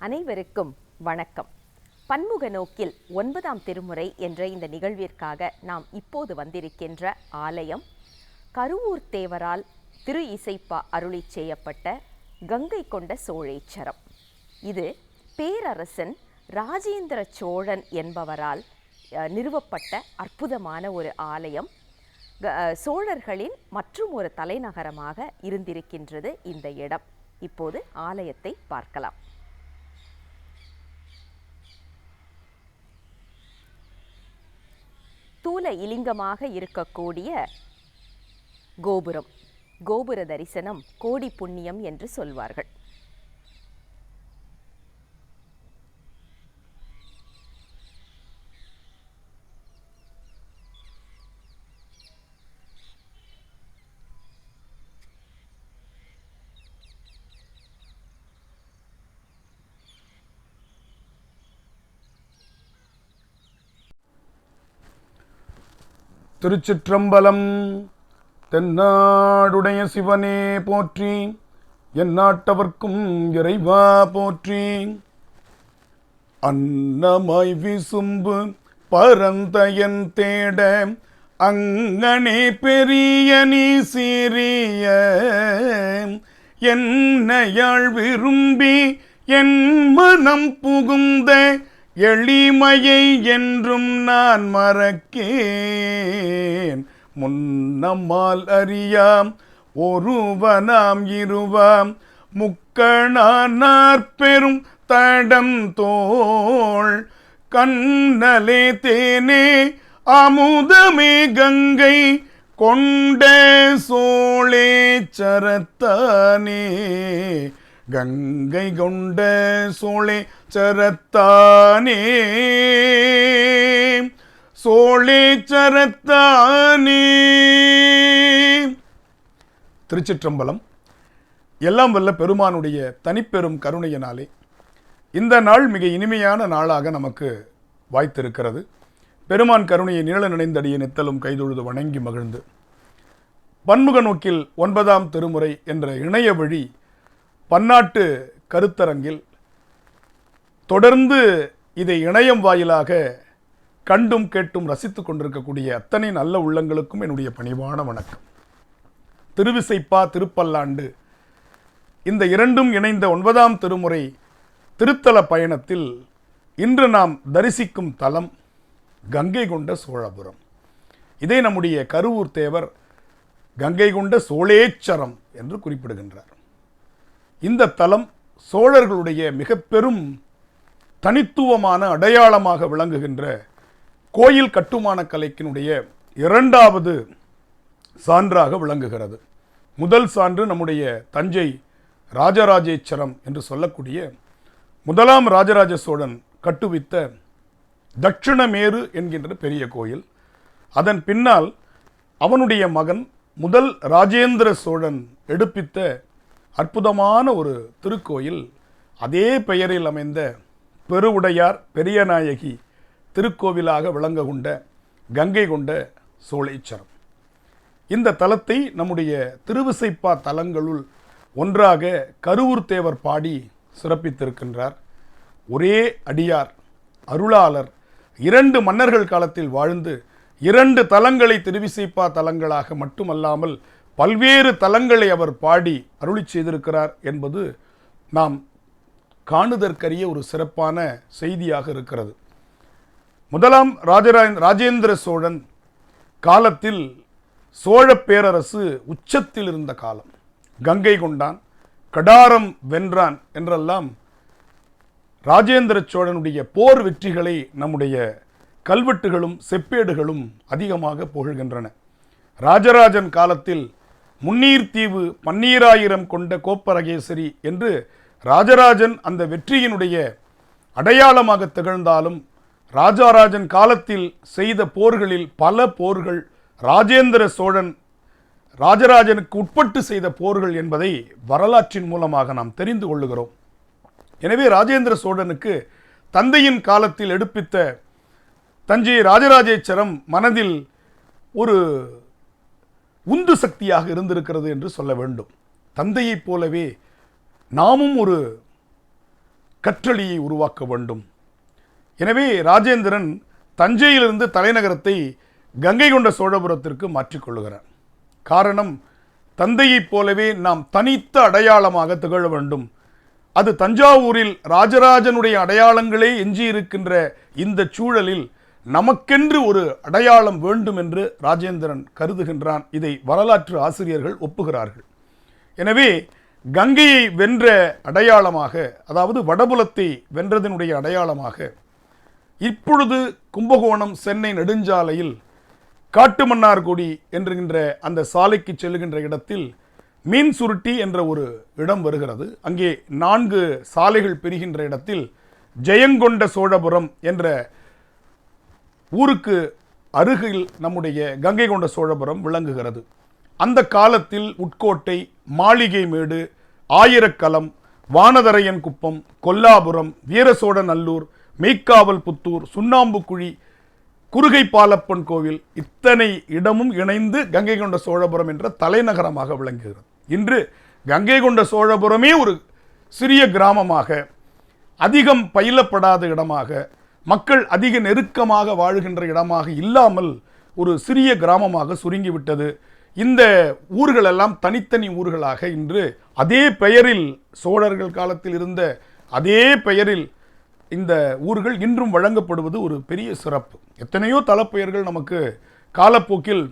அனைவருக்கும் வணக்கம். பன்முக நோக்கில் 9ஆம் திருமுறை என்ற இந்த நிகழ்விற்காக நாம் இப்போது வந்திருக்கின்ற ஆலயம் கருவூர் தேவரால் திரு இசைப்பா அருளி செய்யப்பட்ட கங்கை கொண்ட சோழேச்சரம். இது பேரரசன் ராஜேந்திர சோழன் என்பவரால் நிறுவப்பட்ட அற்புதமான ஒரு ஆலயம். சோழர்களின் மற்றும் ஒரு தலைநகரமாக இருந்திருக்கின்றது இந்த இடம். இப்போது ஆலயத்தை பார்க்கலாம். தூல இலிங்கமாக இருக்கக்கூடிய கோபுரம், கோபுர தரிசனம் கோடி புண்ணியம் என்று சொல்வார்கள். திருச்சிற்றம்பலம். தென்னாடுடைய சிவனே போற்றி, எந்நாட்டவர்க்கும் இறைவா போற்றி. அன்னமாய் விசும்பு பரந்தயன் தேட அங்கனே பெரிய நீ சீரிய என்னையாள் விரும்பி என் மனம் புகுந்த எளிமையை என்றும் நான் மறக்கேன். முன்னம்மால் அறியாம் ஒருவனாம் இருவாம் முக்கணானார் பெரும் தடம் தோள் கண்ணலே தேனே அமுதமே கங்கை கொண்ட சோழேச்சரத்தானே. கங்கை கொண்ட சோழேச்சரத்தானே, சோழேச்சரத்தானே. திருச்சிற்றம்பலம். எல்லாம் வல்ல பெருமானுடைய தனிப்பெரும் கருணையினாலே இந்த நாள் மிக இனிமையான நாளாக நமக்கு வாய்த்திருக்கிறது. பெருமான் கருணையை நீள நினைந்தடிய நித்தலும் கைதொழுது வணங்கி மகிழ்ந்து பன்முக நோக்கில் 9ஆம் திருமுறை என்ற இணைய வழி பன்னாட்டு கருத்தரங்கில் தொடர்ந்து இதை இணையம் வாயிலாக கண்டும் கேட்டும் ரசித்துக் கொண்டிருக்கக்கூடிய அத்தனை நல்ல உள்ளங்களுக்கும் என்னுடைய பணிவான வணக்கம். திருவிசைப்பா திருப்பல்லாண்டு இந்த இரண்டும் இணைந்த 9ஆம் திருமுறை திருத்தல பயணத்தில் இன்று நாம் தரிசிக்கும் தலம் கங்கை கொண்ட சோழபுரம். இதை நம்முடைய கருவூர் தேவர் கங்கை கொண்ட சோழேச்சரம் என்று குறிப்பிடுகின்றார். இந்த தலம் சோழர்களுடைய மிக பெரும் தனித்துவமான அடையாளமாக விளங்குகின்ற கோயில் கட்டுமான கலைக்கினுடைய 2வது சான்றாக விளங்குகிறது. முதல் சான்று நம்முடைய தஞ்சை ராஜராஜேச்சரம் என்று சொல்லக்கூடிய 1ஆம் ராஜராஜ சோழன் கட்டுவித்த தட்சிணமேரு என்கின்ற பெரிய கோயில். அதன் பின்னால் அவனுடைய மகன் முதல் ராஜேந்திர சோழன் எடுப்பித்த அற்புதமான ஒரு திருக்கோயில், அதே பெயரில் அமைந்த பெருவுடையார் பெரியநாயகி திருக்கோவிலாக விளங்க கொண்ட கங்கை கொண்ட சோழேச்சரம். இந்த தலத்தை நம்முடைய திருவிசைப்பா தலங்களுள் ஒன்றாக கருவூர் தேவர் பாடி சிறப்பித்திருக்கின்றார். ஒரே அடியார் அருளாளர் 2 மன்னர்கள் காலத்தில் வாழ்ந்து 2 தலங்களை திருவிசைப்பா தலங்களாக மட்டுமல்லாமல் பல்வேறு தலங்களை அவர் பாடி அருளி செய்திருக்கிறார் என்பது நாம் காணுதற்கரிய ஒரு சிறப்பான செய்தியாக இருக்கிறது. 1ஆம் ராஜேந்திர சோழன் காலத்தில் சோழ பேரரசு உச்சத்தில் இருந்த காலம். கங்கை கொண்டான், கடாரம் வென்றான் என்றெல்லாம் ராஜேந்திர சோழனுடைய போர் வெற்றிகளை நம்முடைய கல்வெட்டுகளும் செப்பேடுகளும் அதிகமாக புகழ்கின்றன. ராஜராஜன் காலத்தில் முன்னீர்த்தீவு 12000 கொண்ட கோப்பரகேசரி என்று ராஜராஜன் அந்த வெற்றியினுடைய அடையாளமாக திகழ்ந்தாலும் ராஜராஜன் காலத்தில் செய்த போர்களில் பல போர்கள் ராஜேந்திர சோழன் ராஜராஜனுக்கு உட்பட்டு செய்த போர்கள் என்பதை வரலாற்றின் மூலமாக நாம் தெரிந்து கொள்ளுகிறோம். எனவே ராஜேந்திர சோழனுக்கு தந்தையின் காலத்தில் எடுப்பித்த தஞ்சை ராஜராஜேச்சரம் மனதில் ஒரு உந்து சக்தியாக இருந்திருக்கிறது என்று சொல்ல வேண்டும். தந்தையைப் போலவே நாமும் ஒரு கற்றளியை உருவாக்க வேண்டும். எனவே ராஜேந்திரன் தஞ்சையிலிருந்து தலைநகரத்தை கங்கை கொண்ட சோழபுரத்திற்கு மாற்றிக்கொள்கிறார். காரணம், தந்தையைப் போலவே நாம் தனித்த அடையாளமாக திகழ வேண்டும். அது தஞ்சாவூரில் ராஜராஜனுடைய அடையாளங்களே எஞ்சியிருக்கின்ற இந்த சூழலில் நமக்கென்று ஒரு அடையாளம் வேண்டும் என்று ராஜேந்திரன் கருதுகின்றான். இதை வரலாற்று ஆசிரியர்கள் ஒப்புகிறார்கள். எனவே கங்கையை வென்ற அடையாளமாக, அதாவது வடபுலத்தை வென்றதனுடைய அடையாளமாக, இப்பொழுது கும்பகோணம் சென்னை நெடுஞ்சாலையில் காட்டுமன்னார்குடி என்கின்ற அந்த சாலைக்கு செல்லுகின்ற இடத்தில் மீன் சுருட்டி என்ற ஒரு இடம் வருகிறது. அங்கே 4 சாலைகள் பிரிகின்ற இடத்தில் ஜெயங்கொண்ட சோழபுரம் என்ற ஊருக்கு அருகில் நம்முடைய கங்கை கொண்ட சோழபுரம் விளங்குகிறது. அந்த காலத்தில் உட்கோட்டை, மாளிகைமேடு, ஆயிரக்கலம், வானதரையன் குப்பம், கொல்லாபுரம், வீரசோழநல்லூர், மெய்க்காவல் புத்தூர், சுண்ணாம்புக்குழி, குறுகை பாலப்பன் கோவில், இத்தனை இடமும் இணைந்து கங்கை கொண்ட சோழபுரம் என்ற தலைநகரமாக விளங்குகிறது. இன்று கங்கை கொண்ட சோழபுரமே ஒரு சிறிய கிராமமாக, அதிகம் பயிலப்படாத இடமாக, மக்கள் அதிக நெருக்கமாக வாழுகின்ற இடமாக இல்லாமல் ஒரு சிறிய கிராமமாக சுருங்கிவிட்டது. இந்த ஊர்களெல்லாம் தனித்தனி ஊர்களாக இன்று அதே பெயரில், சோழர்கள் காலத்தில் இருந்த அதே பெயரில் இந்த ஊர்கள் இன்றும் வழங்கப்படுவது ஒரு பெரிய சிறப்பு. எத்தனையோ தலப்பெயர்கள் நமக்கு காலப்போக்கில்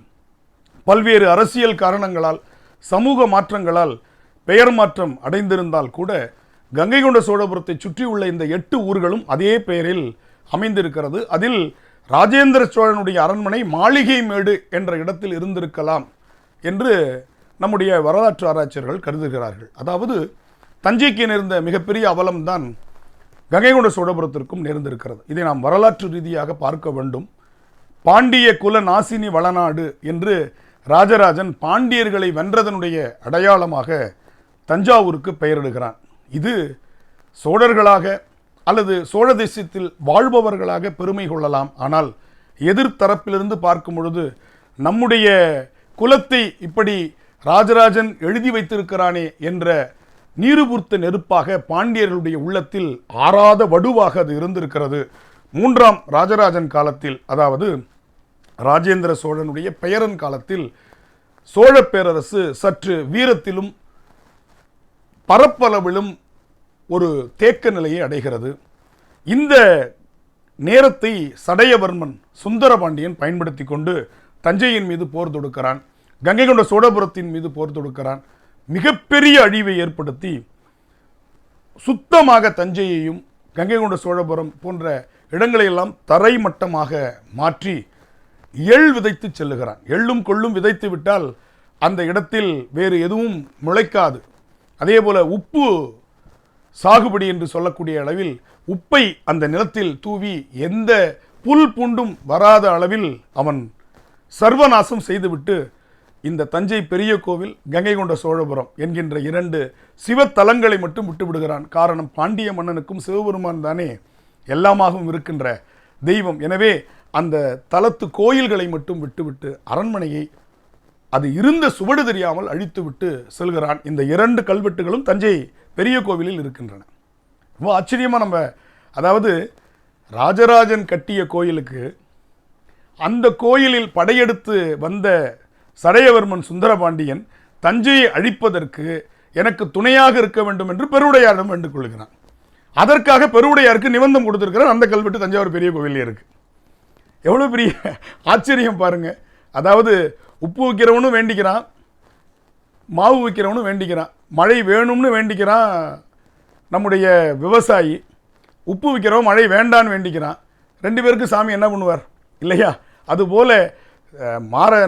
பல்வேறு அரசியல் காரணங்களால், சமூக மாற்றங்களால் பெயர் மாற்றம் அடைந்திருந்தால் கூட கங்கை கொண்ட சோழபுரத்தை சுற்றியுள்ள இந்த 8 ஊர்களும் அதே பெயரில் அமைந்திருக்கிறது. அதில் ராஜேந்திர சோழனுடைய அரண்மனை மாளிகைமேடு என்ற இடத்தில் இருந்திருக்கலாம் என்று நம்முடைய வரலாற்று ஆராய்ச்சியர்கள் கருதுகிறார்கள். அதாவது தஞ்சைக்கு நேர்ந்த மிகப்பெரிய அவலம்தான் கங்கை கொண்ட சோழபுரத்திற்கும் நேர்ந்திருக்கிறது. இதை நாம் வரலாற்று ரீதியாக பார்க்க வேண்டும். பாண்டிய குல நாசினி வளநாடு என்று ராஜராஜன் பாண்டியர்களை வென்றதனுடைய அடையாளமாக தஞ்சாவூருக்கு பெயரிடுகிறான். இது சோழர்களாக அல்லது சோழ தேசத்தில் வாழ்பவர்களாக பெருமை கொள்ளலாம். ஆனால் எதிர்த்தரப்பிலிருந்து பார்க்கும் பொழுது நம்முடைய குலத்தை இப்படி ராஜராஜன் எழுதி வைத்திருக்கிறானே என்ற நீருபூர்த்த நெருப்பாக பாண்டியர்களுடைய உள்ளத்தில் ஆறாத வடுவாக அது இருந்திருக்கிறது. 3ஆம் ராஜராஜன் காலத்தில், அதாவது ராஜேந்திர சோழனுடைய பெயரன் காலத்தில், சோழ பேரரசு சற்று வீரத்திலும் பரப்பளவிலும் ஒரு தேக்க நிலையை அடைகிறது. இந்த நேரத்தை சடையவர்மன் சுந்தரபாண்டியன் பயன்படுத்தி கொண்டு தஞ்சையின் மீது போர் தொடுக்கிறான். கங்கை கொண்ட சோழபுரத்தின் மீது போர் தொடுக்கிறான். மிகப்பெரிய அழிவை ஏற்படுத்தி சுத்தமாக தஞ்சையையும் கங்கை கொண்ட சோழபுரம் போன்ற இடங்களையெல்லாம் தரைமட்டமாக மாற்றி எள் விதைத்து செல்லுகிறான். எள்ளும் கொள்ளும் விதைத்து விட்டால் அந்த இடத்தில் வேறு எதுவும் முளைக்காது. அதே போல உப்பு சாகுபடி என்று சொல்லக்கூடிய அளவில் உப்பை அந்த நிலத்தில் தூவி எந்த புல் பூண்டும் வராத அளவில் அவன் சர்வநாசம் செய்துவிட்டு இந்த தஞ்சை பெரிய கோவில், கங்கை கொண்ட சோழபுரம் என்கின்ற 2 சிவத்தலங்களை மட்டும் விட்டு விடுகிறான். காரணம், பாண்டிய மன்னனுக்கும் சிவபெருமான் தானே எல்லாமாகவும் இருக்கின்ற தெய்வம். எனவே அந்த தலத்து கோயில்களை மட்டும் விட்டுவிட்டு அரண்மனையை அது இருந்த சுவடு தெரியாமல் அழித்துவிட்டு செல்கிறான். இந்த 2 கல்வெட்டுகளும் தஞ்சை பெரிய கோவிலில் இருக்கின்றன. ரொம்ப ஆச்சரியமாக நம்ம, அதாவது ராஜராஜன் கட்டிய கோயிலுக்கு அந்த கோயிலில் படையெடுத்து வந்த சடையவர்மன் சுந்தரபாண்டியன் தஞ்சையை அழிப்பதற்கு எனக்கு துணையாக இருக்க வேண்டும் என்று பெருவுடையாரிடம் வேண்டிக் கொள்கிறான். அதற்காக பெருவுடையாருக்கு நிபந்தம் கொடுத்திருக்கிறார். அந்த கல்வெட்டு தஞ்சாவூர் பெரிய கோவிலே இருக்கு. எவ்வளோ பெரிய ஆச்சரியம் பாருங்க. அதாவது உப்பு வைக்கிறவனும் வேண்டிக்கிறான், மாவு வைக்கிறவனும் வேண்டிக்கிறான், மழை வேணும்னு வேண்டிக்கிறான் நம்முடைய விவசாயி. உப்பு வைக்கிறவன் மழை வேண்டான்னு வேண்டிக்கிறான். 2 பேருக்கு சாமி என்ன பண்ணுவார் இல்லையா? அதுபோல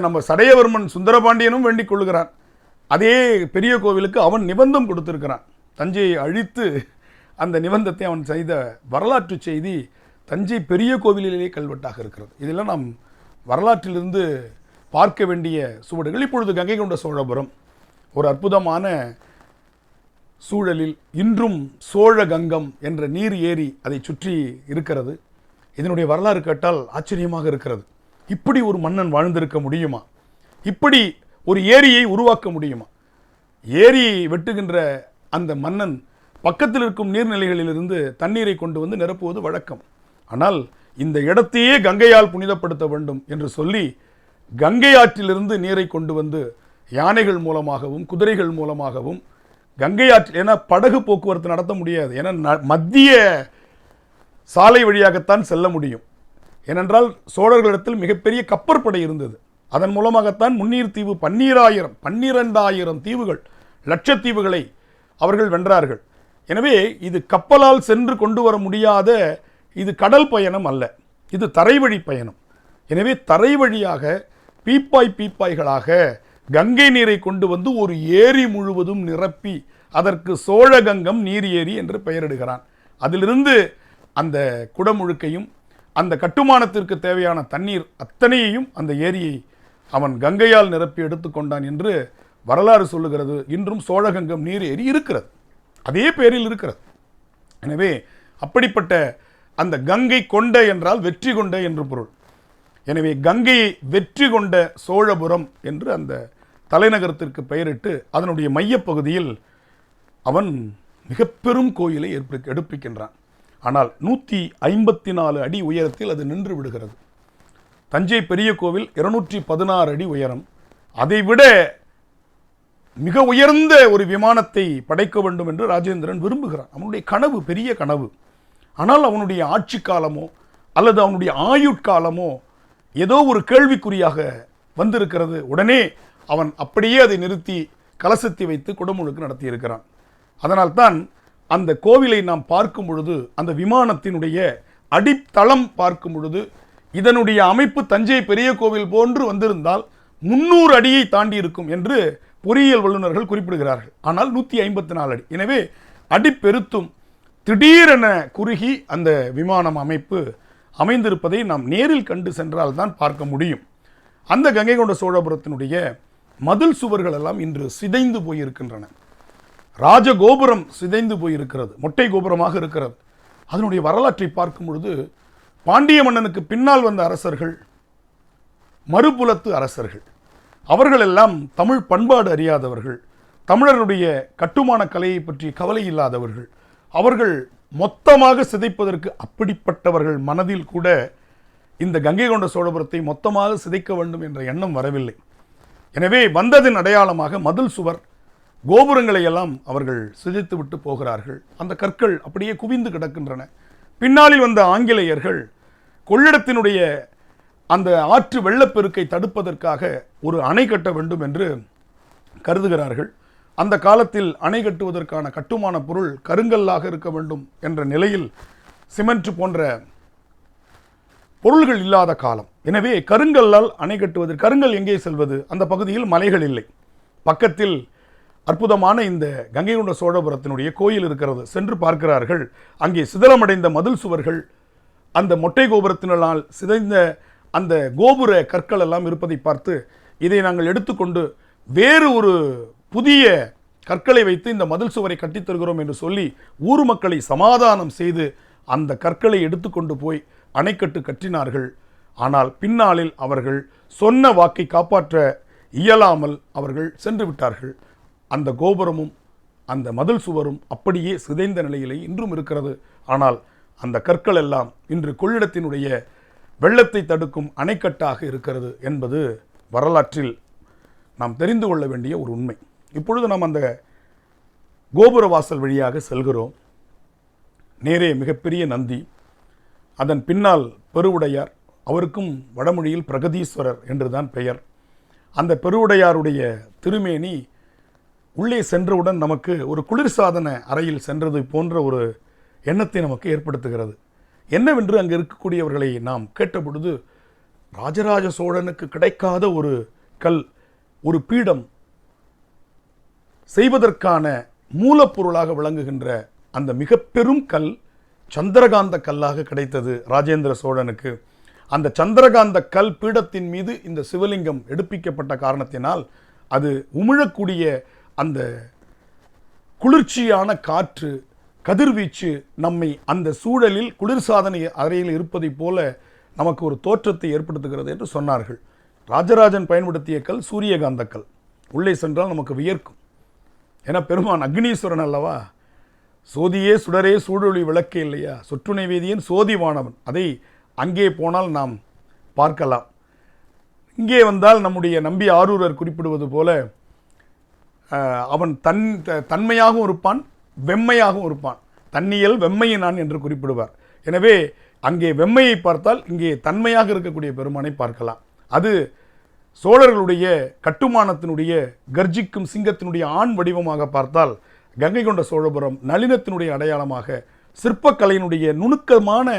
நம்ம சடையவர்மன் சுந்தரபாண்டியனும் வேண்டிக் கொள்ளுகிறான். அதே பெரிய கோவிலுக்கு அவன் நிபந்தம் கொடுத்திருக்கிறான். தஞ்சையை அழித்து அந்த நிபந்தத்தை அவன் செய்த வரலாற்று செய்தி தஞ்சை பெரிய கோவிலிலேயே கல்வெட்டாக இருக்கிறது. இதெல்லாம் நாம் வரலாற்றிலிருந்து பார்க்க வேண்டிய சுவடுகள். இப்பொழுது கங்கை கொண்ட சோழபுரம் ஒரு அற்புதமான சூழலில் இன்றும் சோழ கங்கம் என்ற நீர் ஏரி அதை சுற்றி இருக்கிறது. இதனுடைய வரலாறு கேட்டால் ஆச்சரியமாக இருக்கிறது. இப்படி ஒரு மன்னன் வாழ்ந்திருக்க முடியுமா? இப்படி ஒரு ஏரியை உருவாக்க முடியுமா? ஏரியை வெட்டுகின்ற அந்த மன்னன் பக்கத்தில் இருக்கும் நீர்நிலைகளிலிருந்து தண்ணீரை கொண்டு வந்து நிரப்புவது வழக்கம். ஆனால் இந்த இடத்தையே கங்கையால் புனிதப்படுத்த வேண்டும் என்று சொல்லி கங்கை ஆற்றிலிருந்து நீரை கொண்டு வந்து யானைகள் மூலமாகவும் குதிரைகள் மூலமாகவும் கங்கை ஆற்றில், ஏன்னா படகு போக்குவரத்து நடத்த முடியாது, ஏன்னா மத்திய சாலை வழியாகத்தான் செல்ல முடியும். ஏனென்றால் சோழர்களிடத்தில் மிகப்பெரிய கப்பற்படை இருந்தது. அதன் மூலமாகத்தான் முன்னீர் தீவு 12,000 தீவுகள், லட்சத்தீவுகளை அவர்கள் வென்றார்கள். எனவே இது கப்பலால் சென்று கொண்டு வர முடியாத, இது கடல் பயணம் அல்ல, இது தரைவழி பயணம். எனவே தரை வழியாக பீப்பாய்களாக கங்கை நீரை கொண்டு வந்து ஒரு ஏரி முழுவதும் நிரப்பி அதற்கு சோழகங்கம் நீர் ஏரி என்று பெயரிடுகிறான். அதிலிருந்து அந்த குடமுழுக்கையும் அந்த கட்டுமானத்திற்கு தேவையான தண்ணீர் அத்தனையையும் அந்த ஏரியை அவன் கங்கையால் நிரப்பி எடுத்துக்கொண்டான் என்று வரலாறு சொல்லுகிறது. இன்றும் சோழகங்கம் நீர் ஏரி இருக்கிறது, அதே பேரில் இருக்கிறது. எனவே அப்படிப்பட்ட அந்த கங்கை கொண்ட என்றால் வெற்றி கொண்ட என்று பொருள். எனவே கங்கையை வெற்றி கொண்ட சோழபுரம் என்று அந்த தலைநகரத்திற்கு பெயரிட்டு அதனுடைய மையப்பகுதியில் அவன் மிக பெரும் கோயிலை எடுப்பிக்கின்றான். ஆனால் 154 அடி உயரத்தில் அது நின்று விடுகிறது. தஞ்சை பெரிய கோவில் 216 அடி உயரம். அதைவிட மிக உயர்ந்த ஒரு விமானத்தை படைக்க வேண்டும் என்று ராஜேந்திரன் விரும்புகிறான். அவனுடைய கனவு, பெரிய கனவு. ஆனால் அவனுடைய ஆட்சி காலமோ அல்லது அவனுடைய ஆயுட்காலமோ ஏதோ ஒரு கேள்விக்குறியாக வந்திருக்கிறது. உடனே அவன் அப்படியே அதை நிறுத்தி கலசத்தை வைத்து குடமுழுக்கு நடத்தியிருக்கிறான். அதனால்தான் அந்த கோவிலை நாம் பார்க்கும் பொழுது, அந்த விமானத்தினுடைய அடித்தளம் பார்க்கும் பொழுது, இதனுடைய அமைப்பு தஞ்சை பெரிய கோவில் போன்று வந்திருந்தால் 300 அடியை தாண்டி இருக்கும் என்று பொறியியல் வல்லுநர்கள் குறிப்பிடுகிறார்கள். ஆனால் 154 அடி. எனவே அடிப்பெருத்தும் திடீரென குறுகி அந்த விமானம் அமைப்பு அமைந்திருப்பதை நாம் நேரில் கண்டு சென்றால் தான் பார்க்க முடியும். அந்த கங்கை கொண்ட சோழபுரத்தினுடைய மதில் சுவர்கள் எல்லாம் இன்று சிதைந்து போயிருக்கின்றன. ராஜகோபுரம் சிதைந்து போயிருக்கிறது, மொட்டை கோபுரமாக இருக்கிறது. அதனுடைய வரலாற்றை பார்க்கும் பொழுது பாண்டிய மன்னனுக்கு பின்னால் வந்த அரசர்கள், மறுபுலத்து அரசர்கள், அவர்கள் எல்லாம் தமிழ் பண்பாடு அறியாதவர்கள், தமிழருடைய கட்டுமான கலையை பற்றி கவலை இல்லாதவர்கள். அவர்கள் மொத்தமாக சிதைப்பதற்கு, அப்படிப்பட்டவர்கள் மனதில் கூட இந்த கங்கை கொண்ட சோழபுரத்தை மொத்தமாக சிதைக்க வேண்டும் என்ற எண்ணம் வரவில்லை. எனவே வந்ததின் அடையாளமாக மதில் சுவர், கோபுரங்களை எல்லாம் அவர்கள் சிதைத்து விட்டு போகிறார்கள். அந்த கற்கள் அப்படியே குவிந்து கிடக்கின்றன. பின்னாளில் வந்த ஆங்கிலேயர்கள் கொள்ளிடத்தினுடைய அந்த ஆற்று வெள்ளப்பெருக்கை தடுப்பதற்காக ஒரு அணை கட்ட வேண்டும் என்று கருதுகிறார்கள். அந்த காலத்தில் அணை கட்டுவதற்கான கட்டுமான பொருள் கருங்கல்லாக இருக்க வேண்டும் என்ற நிலையில் சிமெண்ட் போன்ற பொருள்கள் இல்லாத காலம். எனவே கருங்கல்லால் அணை கட்டுவதற்கு, கருங்கல் எங்கே செல்வது? அந்த பகுதியில் மலைகள் இல்லை. பக்கத்தில் அற்புதமான இந்த கங்கை கொண்ட சோழபுரத்தினுடைய கோயில் இருக்கிறது. சென்று பார்க்கிறார்கள். அங்கே சிதலமடைந்த மதில் சுவர்கள், அந்த மொட்டை கோபுரத்தினால் சிதைந்த அந்த கோபுர கற்கள் எல்லாம் இருப்பதை பார்த்து, இதை நாங்கள் எடுத்துக்கொண்டு வேறு ஒரு புதிய கற்களை வைத்து இந்த மதில் சுவரை கட்டித்தருகிறோம் என்று சொல்லி ஊர் மக்களை சமாதானம் செய்து அந்த கற்களை எடுத்துக்கொண்டு போய் அணைக்கட்டு கட்டினார்கள். ஆனால் பின்னாளில் அவர்கள் சொன்ன வாக்கை காப்பாற்ற இயலாமல் அவர்கள் சென்று விட்டார்கள். அந்த கோபுரமும் அந்த மதில் சுவரும் அப்படியே சிதைந்த நிலையிலே இன்றும் இருக்கிறது. ஆனால் அந்த கற்கள் எல்லாம் இன்று கொள்ளிடத்தினுடைய வெள்ளத்தை தடுக்கும் அணைக்கட்டாக இருக்கிறது என்பது வரலாற்றில் நாம் தெரிந்து கொள்ள வேண்டிய ஒரு உண்மை. இப்பொழுது நாம் அந்த கோபுர வாசல் வழியாக செல்கிறோம். நேரே மிகப்பெரிய நந்தி, அதன் பின்னால் பெருவுடையார், அவருக்கும் வடமொழியில் பிரகதீஸ்வரர் என்றுதான் பெயர். அந்த பெருவுடையாருடைய திருமேனி உள்ளே சென்றவுடன் நமக்கு ஒரு குளிர்சாதன அறையில் சென்றது போன்ற ஒரு எண்ணத்தை நமக்கு ஏற்படுத்துகிறது. என்னவென்று அங்கு இருக்கக்கூடியவர்களை நாம் கேட்டபொழுது, ராஜராஜ சோழனுக்கு கிடைக்காத ஒரு கல், ஒரு பீடம் செய்வதற்கான மூலப்பொருளாக விளங்குகின்ற அந்த மிக பெரும் கல் சந்திரகாந்த கல்லாக கிடைத்தது ராஜேந்திர சோழனுக்கு. அந்த சந்திரகாந்த கல் பீடத்தின் மீது இந்த சிவலிங்கம் எடுப்பிக்கப்பட்ட காரணத்தினால் அது உமிழக்கூடிய அந்த குளிர்ச்சியான காற்று, கதிர்வீச்சு நம்மை அந்த சூழலில் குளிர்சாதன அறையில் இருப்பதை போல நமக்கு ஒரு தோற்றத்தை ஏற்படுத்துகிறது என்று சொன்னார்கள். ராஜராஜன் பயன்படுத்திய கல் சூரியகாந்த கல். உள்ளே சென்றால் நமக்கு வியர்க்கும். ஏன்னா பெருமான் அக்னீஸ்வரன் அல்லவா. சோதியே சுடரே சூழொளி விளக்கே இல்லையா, சொற்றுணை வேதியன் சோதிவானவன். அதை அங்கே போனால் நாம் பார்க்கலாம். இங்கே வந்தால் நம்முடைய நம்பி ஆரூரர் குறிப்பிடுவது போல அவன் தன்மையாகவும் இருப்பான், வெம்மையாகவும் இருப்பான். தன்னியல் வெம்மையினான் என்று குறிப்பிடுவார். எனவே அங்கே வெம்மையை பார்த்தால் இங்கே தன்மையாக இருக்கக்கூடிய பெருமானை பார்க்கலாம். அது சோழர்களுடைய கட்டுமானத்தினுடைய கர்ஜிக்கும் சிங்கத்தினுடைய ஆண் வடிவமாக பார்த்தால் கங்கை கொண்ட சோழபுரம் நளினத்தினுடைய அடையாளமாக, சிற்பக்கலையினுடைய நுணுக்கமான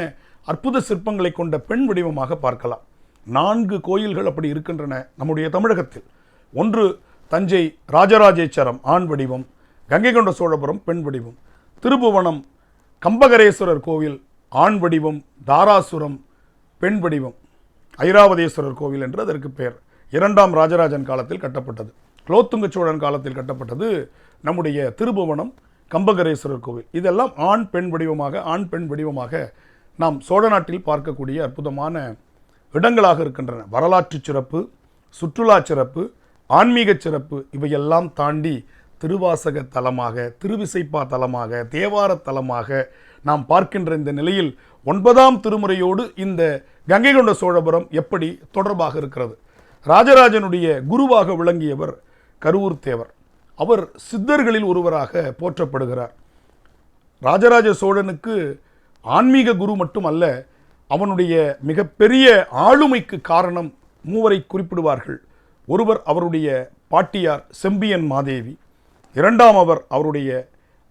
அற்புத சிற்பங்களை கொண்ட பெண் வடிவமாக பார்க்கலாம். 4 கோயில்கள் அப்படி இருக்கின்றன நம்முடைய தமிழகத்தில். ஒன்று தஞ்சை ராஜராஜேஸ்வரம் ஆண் வடிவம், கங்கை கொண்ட சோழபுரம் பெண் வடிவம், திருபுவனம் கம்பகரேஸ்வரர் கோவில் ஆண் வடிவம், தாராசுரம் பெண் வடிவம், ஐராவதேஸ்வரர் கோவில் என்று அதற்கு பெயர். 2ஆம் ராஜராஜன் காலத்தில் கட்டப்பட்டது. குலோத்துங்க சோழன் காலத்தில் கட்டப்பட்டது நம்முடைய திருபுவனம் கம்பகரேஸ்வரர் கோவில். இதெல்லாம் ஆண் பெண் வடிவமாக நாம் சோழ நாட்டில் பார்க்கக்கூடிய அற்புதமான இடங்களாக இருக்கின்றன. வரலாற்று சிறப்பு, சுற்றுலா சிறப்பு, ஆன்மீக சிறப்பு இவையெல்லாம் தாண்டி திருவாசக தலமாக, திருவிசைப்பா தலமாக, தேவார தலமாக நாம் பார்க்கின்ற இந்த நிலையில் 9ஆம் திருமுறையோடு இந்த கங்கை கொண்ட சோழபுரம் எப்படி தொடர்பாக இருக்கிறது? ராஜராஜனுடைய குருவாக விளங்கியவர் கருவூர் தேவர். அவர் சித்தர்களில் ஒருவராக போற்றப்படுகிறார். ராஜராஜ சோழனுக்கு ஆன்மீக குரு மட்டுமல்ல, அவனுடைய மிகப்பெரிய ஆளுமைக்கு காரணம் 3 குறிப்பிடுவார்கள். ஒருவர் அவருடைய பாட்டியார் செம்பியன் மாதேவி, 2ஆம் அவர் அவருடைய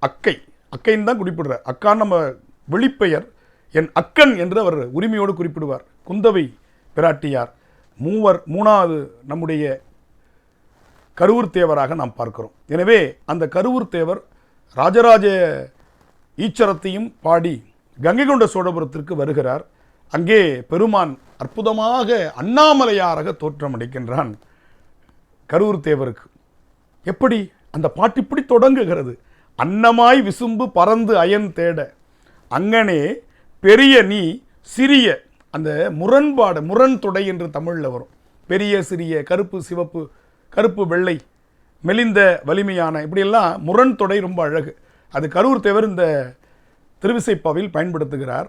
அக்கைன்னு தான் குறிப்பிடுறார். அக்கான் நம்ம வெளிப்பெயர், என் அக்கன் என்று அவர் உரிமையோடு குறிப்பிடுவார், குந்தவை பிராட்டியார். 3வது நம்முடைய கருவூர் தேவராக நாம் பார்க்கிறோம். எனவே அந்த கருவூர் தேவர் ராஜராஜ ஈச்சரத்தையும் பாடி கங்கை கொண்ட சோழபுரத்திற்கு வருகிறார். அங்கே பெருமான் அற்புதமாக அண்ணாமலையாராக தோற்றமளிக்கின்றான் கருவூர் தேவருக்கு. எப்படி அந்த பாட்டு இப்படி தொடங்குகிறது? அன்னமாய் விசும்பு பறந்து அயன் தேட அங்கனே பெரிய நீ சிறிய, அந்த முரண்பாடு, முரண் தொடை என்று தமிழில் வரும். பெரிய சிறிய, கருப்பு சிவப்பு, கருப்பு வெள்ளை, மெலிந்த வலிமையான, இப்படியெல்லாம் முரண் தொடை ரொம்ப அழகு. அது கருவூர் தேவர் இந்த திருவிசைப்பாவில் பயன்படுத்துகிறார்.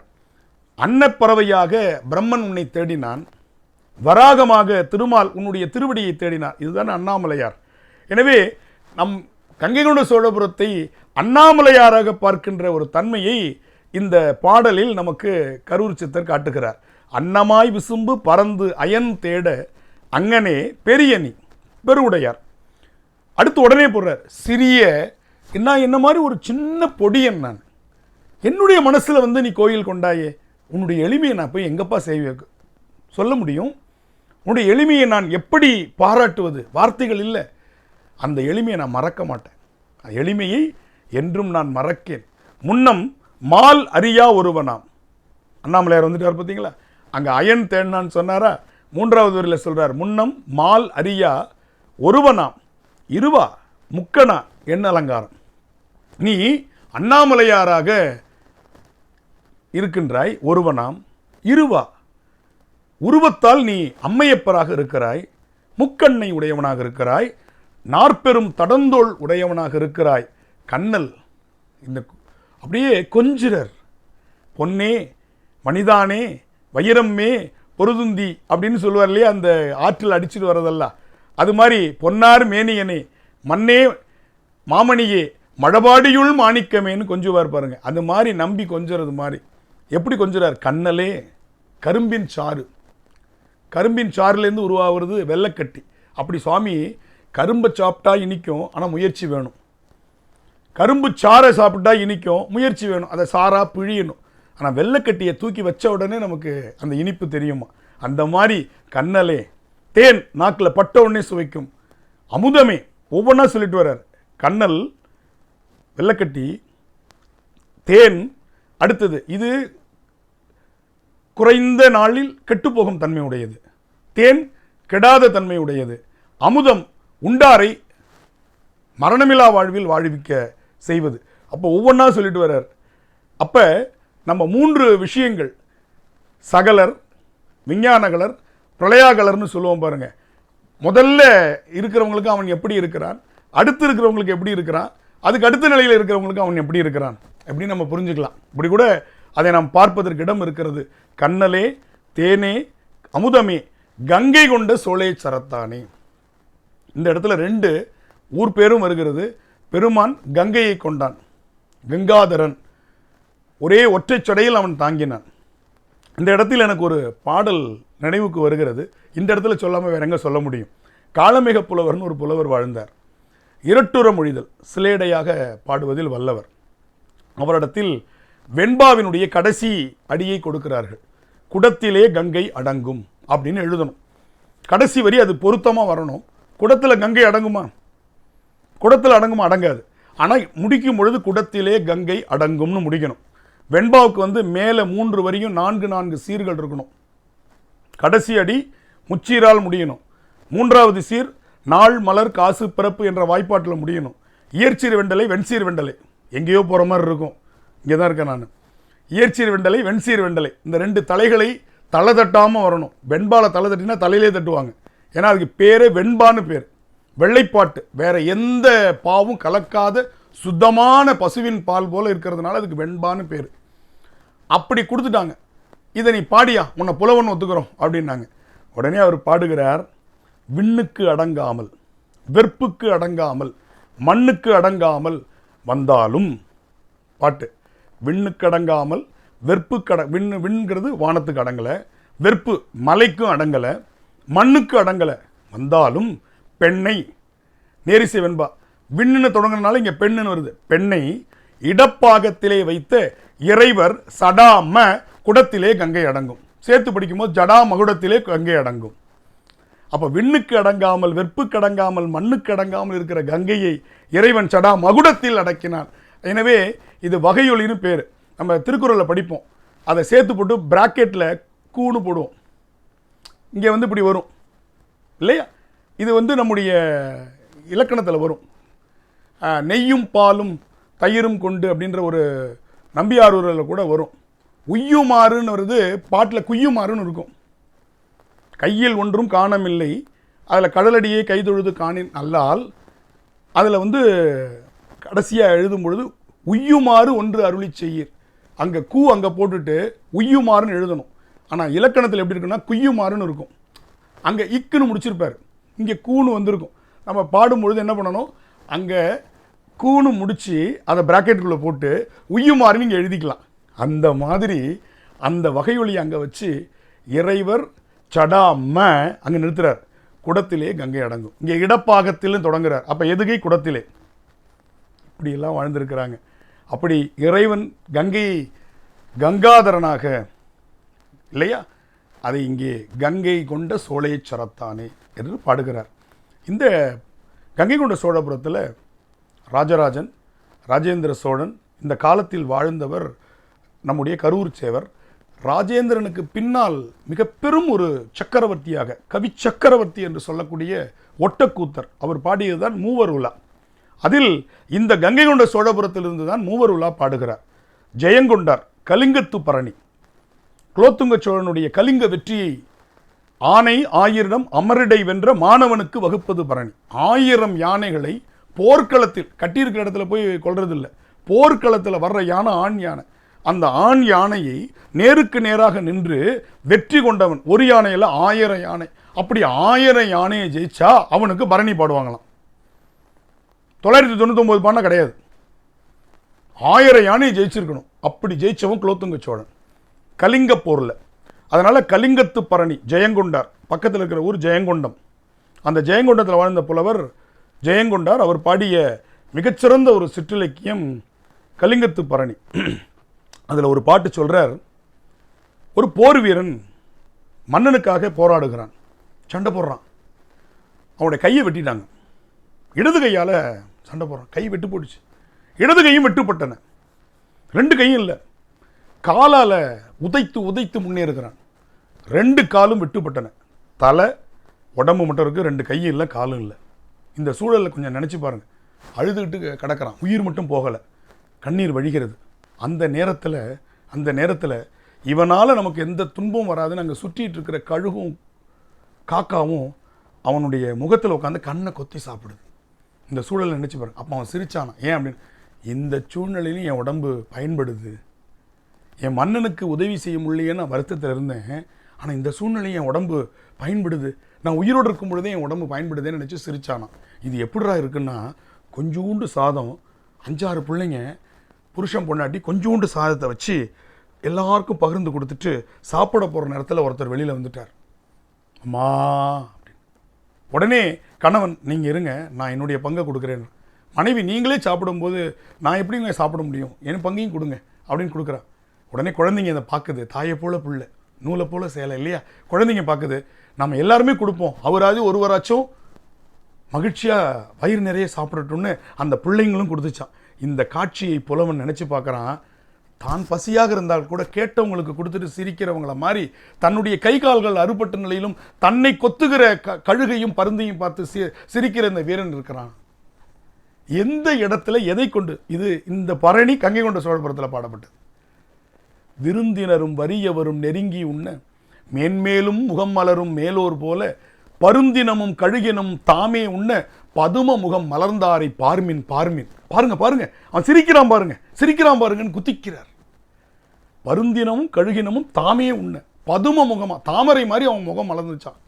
அன்னப்பறவையாக பிரம்மன் உன்னை தேடினான், வராகமாக திருமால் உன்னுடைய திருவடியை தேடினார். இதுதான் அண்ணாமலையார். எனவே நம் கங்கை கொண்ட சோழபுரத்தை அண்ணாமலையாராக பார்க்கின்ற ஒரு தன்மையை இந்த பாடலில் நமக்கு கரூர் சித்தர் காட்டுகிறார். அன்னமாய் விசும்பு பறந்து அயன் தேட அங்கனே பெரிய நீ, பெருவுடையார். அடுத்து உடனே போடுறார், சிறிய, என்ன மாதிரி ஒரு சின்ன பொடியன் நான், என்னுடைய மனசில் நீ கோயில் கொண்டாயே, உன்னுடைய எளிமையை நான் போய் எங்கப்பா சொல்ல முடியும்? உன்னுடைய எளிமையை நான் எப்படி பாராட்டுவது? வார்த்தைகள் இல்லை. அந்த எளிமையை நான் மறக்க மாட்டேன். எளிமையை என்றும் நான் மறக்கேன். முன்னம் மால் அறியா ஒருவனாம். அண்ணாமலையார் வந்துட்டார் பார்த்தீங்களா? அங்கே அயன் தேடினான்னு சொன்னாரா? 3வது வரியில் சொல்றார், முன்னம் மால் அறியா ஒருவனாம் இருவா முக்கனா என்ன அலங்காரம். நீ அண்ணாமலையாராக இருக்கின்றாய், ஒருவனாம், இருவா உருவத்தால் நீ அம்மையப்பராக இருக்கிறாய், முக்கண்ணை உடையவனாக இருக்கிறாய், 4 தடந்தோள் உடையவனாக இருக்கிறாய், கண்ணல், இந்த அப்படியே கொஞ்சிரர், பொன்னே மனிதானே வைரம்மே பொருதுந்தி அப்படின்னு சொல்லுவார் இல்லையா, அந்த ஆற்றில் அடிச்சுட்டு வர்றதெல்லாம். அது மாதிரி பொன்னார் மேனியனே, மண்ணே மாமணியே, மழபாடியுள் மாணிக்கமேன்னு கொஞ்சுவார் பாருங்க. அந்த மாதிரி நம்பி கொஞ்சுறது மாதிரி. எப்படி கொஞ்சுறார்? கண்ணலே, கரும்பின் சாறு, கரும்பின் சாறுலேருந்து உருவாகிறது வெள்ளைக்கட்டி. அப்படி சுவாமி கரும்பை சாப்பிட்டா இனிக்கும், ஆனால் முயற்சி வேணும். கரும்பு சாறை சாப்பிட்டா இனிக்கும், முயற்சி வேணும். அதை சாரா பிழியணும். ஆனால் வெள்ளைக்கட்டியை தூக்கி வச்ச உடனே நமக்கு அந்த இனிப்பு தெரியுமா? அந்த மாதிரி கண்ணலே, தேன் நாக்கில் பட்ட உடனே சுவைக்கும், அமுதமே, ஒவ்வொன்றா சொல்லிட்டு வர்றார். கண்ணல், வெள்ளைக்கட்டி, தேன், அடுத்தது இது குறைந்த நாளில் கெட்டுப்போகும் தன்மை உடையது, தேன் கெடாத தன்மை உடையது, அமுதம் உண்டாரை மரணமில்லா வாழ்வில் வாழ்விக்க செய்வது. அப்போ ஒவ்வொன்றா சொல்லிட்டு வர்றார். அப்போ நம்ம 3 விஷயங்கள், சகலர், விஞ்ஞானகலர், பிரளயாகலர்னு சொல்லுவோம் பாருங்க. முதல்ல இருக்கிறவங்களுக்கு அவன் எப்படி இருக்கிறான், அடுத்து இருக்கிறவங்களுக்கு எப்படி இருக்கிறான், அதுக்கு அடுத்த நிலையில் இருக்கிறவங்களுக்கு அவன் எப்படி இருக்கிறான். அப்படின்னு நம்ம புரிஞ்சுக்கலாம். இப்படி கூட அதை நாம் பார்ப்பதற்கு இடம் இருக்கிறது. கண்ணலே தேனே அமுதமே கங்கை கொண்ட சோலை சரத்தானே. இந்த இடத்துல 2 ஊர் பேரும் வருகிறது. பெருமான் கங்கையை கொண்டான், கங்காதரன், ஒரே ஒற்றை சடையில் அவன் தாங்கினான். இந்த இடத்தில் எனக்கு ஒரு பாடல் நினைவுக்கு வருகிறது. இந்த இடத்துல சொல்லாமல் வேற எங்க சொல்ல முடியும்? காளமேக புலவர்னு ஒரு புலவர் வாழ்ந்தார். இரட்டுற மொழிதல், சிலேடையாக பாடுவதில் வல்லவர். அவரிடத்தில் வெண்பாவினுடைய கடைசி அடியை கொடுக்கிறார்கள். குடத்திலே கங்கை அடங்கும் அப்படின்னு எழுதணும். கடைசி வரி அது பொருத்தமாக வரணும். குடத்தில் கங்கை அடங்குமா? குடத்தில் அடங்குமா? அடங்காது. ஆனால் முடிக்கும் பொழுது குடத்திலே கங்கை அடங்கும்னு முடிக்கணும். வெண்பாவுக்கு மேலே 3 வரியும் 4 சீர்கள் இருக்கணும். கடைசி அடி முச்சீரால் முடியணும். 3வது சீர் நாள் மலர் காசு பிறப்பு என்ற வாய்ப்பாட்டில் முடியணும். இயற்சீர் வெண்டலை வெண்சீர் வெண்டலை, எங்கேயோ போகிற மாதிரி இருக்கும். இங்கே தான் இருக்கேன் நான். இயற்சீர் வெண்டலை வெண்சீர் வெண்டலை, இந்த 2 தலைகளை தலை தட்டாமல் வரணும். வெண்பாலை தலை தட்டினா தலையிலே தட்டுவாங்க. ஏன்னா அதுக்கு பேரே வெண்பான்னு பேர். வெள்ளைப்பாட்டு, வேற எந்த பாவும் கலக்காத சுத்தமான பசுவின் பால் போல இருக்கிறதுனால அதுக்கு வெண்பான்னு பேர். அப்படி கொடுத்துட்டாங்க. இதை நீ பாடியா, உன்னை புலவன் ஒத்துக்கிறோம் அப்படின்னாங்க. உடனே அவர் பாடுகிறார். விண்ணுக்கு அடங்காமல், வெறுப்புக்கு அடங்காமல், மண்ணுக்கு அடங்காமல் வந்தாலும், பாட்டு விண்ணுக்கு அடங்காமல் வெறுப்புக்கு விண்ங்கிறது வானத்துக்கு அடங்கலை, வெறுப்பு மலைக்கும் அடங்கலை, மண்ணுக்கு அடங்கலை வந்தாலும் பெண்ணை, நேரிசை வெண்பா, விண்ணுன்னு தொடங்குறதுனால இங்கே பெண்ணுன்னு வருது. பெண்ணை இடப்பாகத்திலே வைத்த இறைவர் சடாம குடத்திலே கங்கை அடங்கும். சேர்த்து படிக்கும்போது ஜடா மகுடத்திலே கங்கை அடங்கும். அப்போ விண்ணுக்கு அடங்காமல், வெறுப்புக்கு அடங்காமல், மண்ணுக்கு அடங்காமல் இருக்கிற கங்கையை இறைவன் சடா மகுடத்தில் அடக்கினான். எனவே இது வகையொலின்னு பேர். நம்ம திருக்குறளில் படிப்போம். அதை சேர்த்து போட்டு பிராக்கெட்டில் கூணு போடுவோம். இங்கே இப்படி வரும் இல்லையா? இது நம்முடைய இலக்கணத்தில் வரும். நெய்யும் பாலும் தயிரும் கொண்டு அப்படின்ற ஒரு நம்பியாரூரில் கூட வரும். உய்யுமாறுன்னு வருது, பாட்டில் குய்யுமாறுன்னு இருக்கும். கையில் ஒன்றும் காணமில்லை, அதில் கடலடியே கைதொழுது காணின் அல்லால், அதில் கடைசியாக எழுதும் பொழுது உய்யுமாறு ஒன்று அருளி செய்யீர். அங்கே கூ அங்கே போட்டுட்டு உய்யுமாறுன்னு எழுதணும். ஆனால் இலக்கணத்தில் எப்படி இருக்குன்னா குய்யுமாறுன்னு இருக்கும். அங்கே இக்குன்னு முடிச்சிருப்பார், இங்கே கூணு வந்திருக்கும். நம்ம பாடும்பொழுது என்ன பண்ணணும், அங்கே கூணு முடித்து அதை பிராக்கெட்டுக்குள்ளே போட்டு உய்யுமாறுன்னு இங்கே எழுதிக்கலாம். அந்த மாதிரி அந்த வகையொலி அங்கே வச்சு இறைவர் சடாம அங்கே நிறுத்துறார். குடத்திலே கங்கை அடங்கும். இங்கே இடப்பாகத்திலும் தொடங்குறார். அப்போ எதுகை குடத்திலே. இப்படியெல்லாம் வாழ்ந்திருக்கிறாங்க. அப்படி இறைவன் கங்கையை கங்காதரனாக இல்லையா, அதை இங்கே கங்கை கொண்ட சோலையை சரத்தானே என்று பாடுகிறார். இந்த கங்கை கொண்ட சோழபுரத்தில் ராஜராஜன், ராஜேந்திர சோழன், இந்த காலத்தில் வாழ்ந்தவர் நம்முடைய கரூர் சேவர். ராஜேந்திரனுக்கு பின்னால் மிக பெரும் ஒரு சக்கரவர்த்தியாக, கவி சக்கரவர்த்தி என்று சொல்லக்கூடிய ஒட்டக்கூத்தர், அவர் பாடியதுதான் மூவர் உலா. அதில் இந்த கங்கை கொண்ட சோழபுரத்திலிருந்து தான் மூவர் உலா பாடுகிறார். ஜெயங்கொண்டார், கலிங்கத்து பரணி, குலோத்துங்க சோழனுடைய கலிங்க வெற்றியை ஆனை 1000 அமரிடை வென்ற மாணவனுக்கு வகுப்பது பரணி. 1000 யானைகளை போர்க்களத்தில் கட்டியிருக்கிற இடத்துல போய் கொள்றதில்லை, போர்க்களத்தில் வர்ற யானை ஆண் யானை. அந்த ஆண் யானையை நேருக்கு நேராக நின்று வெற்றி கொண்டவன். ஒரு யானையில் 1000 யானை. அப்படி 1000 யானையை ஜெயிச்சா அவனுக்கு பரணி பாடுவாங்களாம். 999 பாடினா கிடையாது, 1000 யானையை ஜெயிச்சிருக்கணும். அப்படி ஜெயிச்சவன் குலோத்துங்க சோழன் கலிங்க போரில். அதனால கலிங்கத்து பரணி, ஜெயங்கொண்டார், பக்கத்தில் இருக்கிற ஊர் ஜெயங்கொண்டம். அந்த ஜெயங்கொண்டத்தில் வாழ்ந்த புலவர் ஜெயங்கொண்டார். அவர் பாடிய மிகச்சிறந்த ஒரு சிற்றிலக்கியம் கலிங்கத்து பரணி. அதில் ஒரு பாட்டு சொல்றார். ஒரு போர் வீரன் மன்னனுக்காக போராடுகிறான், சண்டை போடுறான். அவனுடைய கையை வெட்டிட்டாங்க. இடது கையால் சண்டை போடுறான், கை வெட்டு போட்டுச்சு. இடது கையும் வெட்டுப்பட்டன, 2 கையும் இல்லை. காலால் உதைத்து உதைத்து முன்னேறுகிறான், 2 காலும் வெட்டுப்பட்டன. தலை உடம்பு மட்டும் இருக்கு, 2 கையும் இல்லை, காலும் இல்லை. இந்த சூழலில் கொஞ்சம் நினச்சி பாருங்கள். அழுதுகிட்டு கிடக்கிறான், உயிர் மட்டும் போகலை, கண்ணீர் வழிகிறது. அந்த நேரத்தில் இவனால் நமக்கு எந்த துன்பம் வராதுன்னு அங்கே சுற்றிட்டு இருக்கிற கழுகும் காக்காவும் அவனுடைய முகத்தில் உட்காந்து கண்ணை கொத்தி சாப்பிடுது. இந்த சூழலை நினச்சி பாருங்க. அப்போ அவன் சிரிச்சானா, ஏன் அப்படின்னு, இந்த சூழ்நிலையிலும் என் உடம்பு பயன்படுது. என் மன்னனுக்கு உதவி செய்ய முடியலையே நான் வருத்தத்தில் இருந்தேன். ஆனால் இந்த சூழ்நிலையும் என் உடம்பு பயன்படுது. நான் உயிரோடு இருக்கும் பொழுதே என் உடம்பு பயன்படுதுன்னு நினச்சி சிரிச்சானான். இது எப்படிடா இருக்குன்னா, கொஞ்சோண்டு சாதம், 5-6 பிள்ளைங்க, புருஷன் பொண்டாட்டி கொஞ்சோண்டு சாதத்தை வச்சு எல்லாருக்கும் பகிர்ந்து கொடுத்துட்டு சாப்பிட போகிற நேரத்தில் ஒருத்தர் வெளியில் வந்துட்டார். அம்மா அப்படின்னு. உடனே கணவன், நீங்கள் இருங்க, நான் என்னுடைய பங்கை கொடுக்குறேன். மனைவி, நீங்களே சாப்பிடும்போது நான் எப்படிங்க சாப்பிட முடியும், என் பங்கையும் கொடுங்க அப்படின்னு கொடுக்குறான். உடனே குழந்தைங்க அதை பார்க்குது. தாயை போல பிள்ளை, நூலை போல சேலை இல்லையா? குழந்தைங்க பார்க்குது, நம்ம எல்லாருமே கொடுப்போம், அவராது ஒருவராச்சும் மகிழ்ச்சியாக வயிறு நிறைய சாப்பிடட்டும்னு அந்த பிள்ளைங்களும் கொடுத்துச்சான். இந்த காட்சியை புலவன் நினச்சி பார்க்குறான். தான் பசியாக இருந்தால் கூட கேட்டவங்களுக்கு கொடுத்துட்டு சிரிக்கிறவங்கள மாதிரி தன்னுடைய கை கால்கள் அறுபட்ட நிலையிலும் தன்னை கொத்துகிற கழுகையும் பருந்தையும் பார்த்து சிரிக்கிற இந்த வீரன் இருக்கிறான். எந்த இடத்துல எதை கொண்டு இது இந்த பரணி கங்கை கொண்ட சோழபுரத்தில் பாடப்பட்டது. விருந்தினரும் வறியவரும் நெருங்கி உண்ண மேன்மேலும் முகம் மலரும் மேலோர் போல பருந்தினமும் கழுகினும் தாமே உண்ண பதும முகம் மலர்ந்தாரை பார்மின் பார்மின். பாருங்க பாருங்க, அவன் சிரிக்கிறான் பாருங்க, சிரிக்கிறான் பாருங்கன்னு குத்திக்கிறார். பருந்தினமும் கழுகினமும் தாமே உண்ண, பதும முகமா, தாமரை மாதிரி அவன் முகம் மலர்ந்துச்சான்.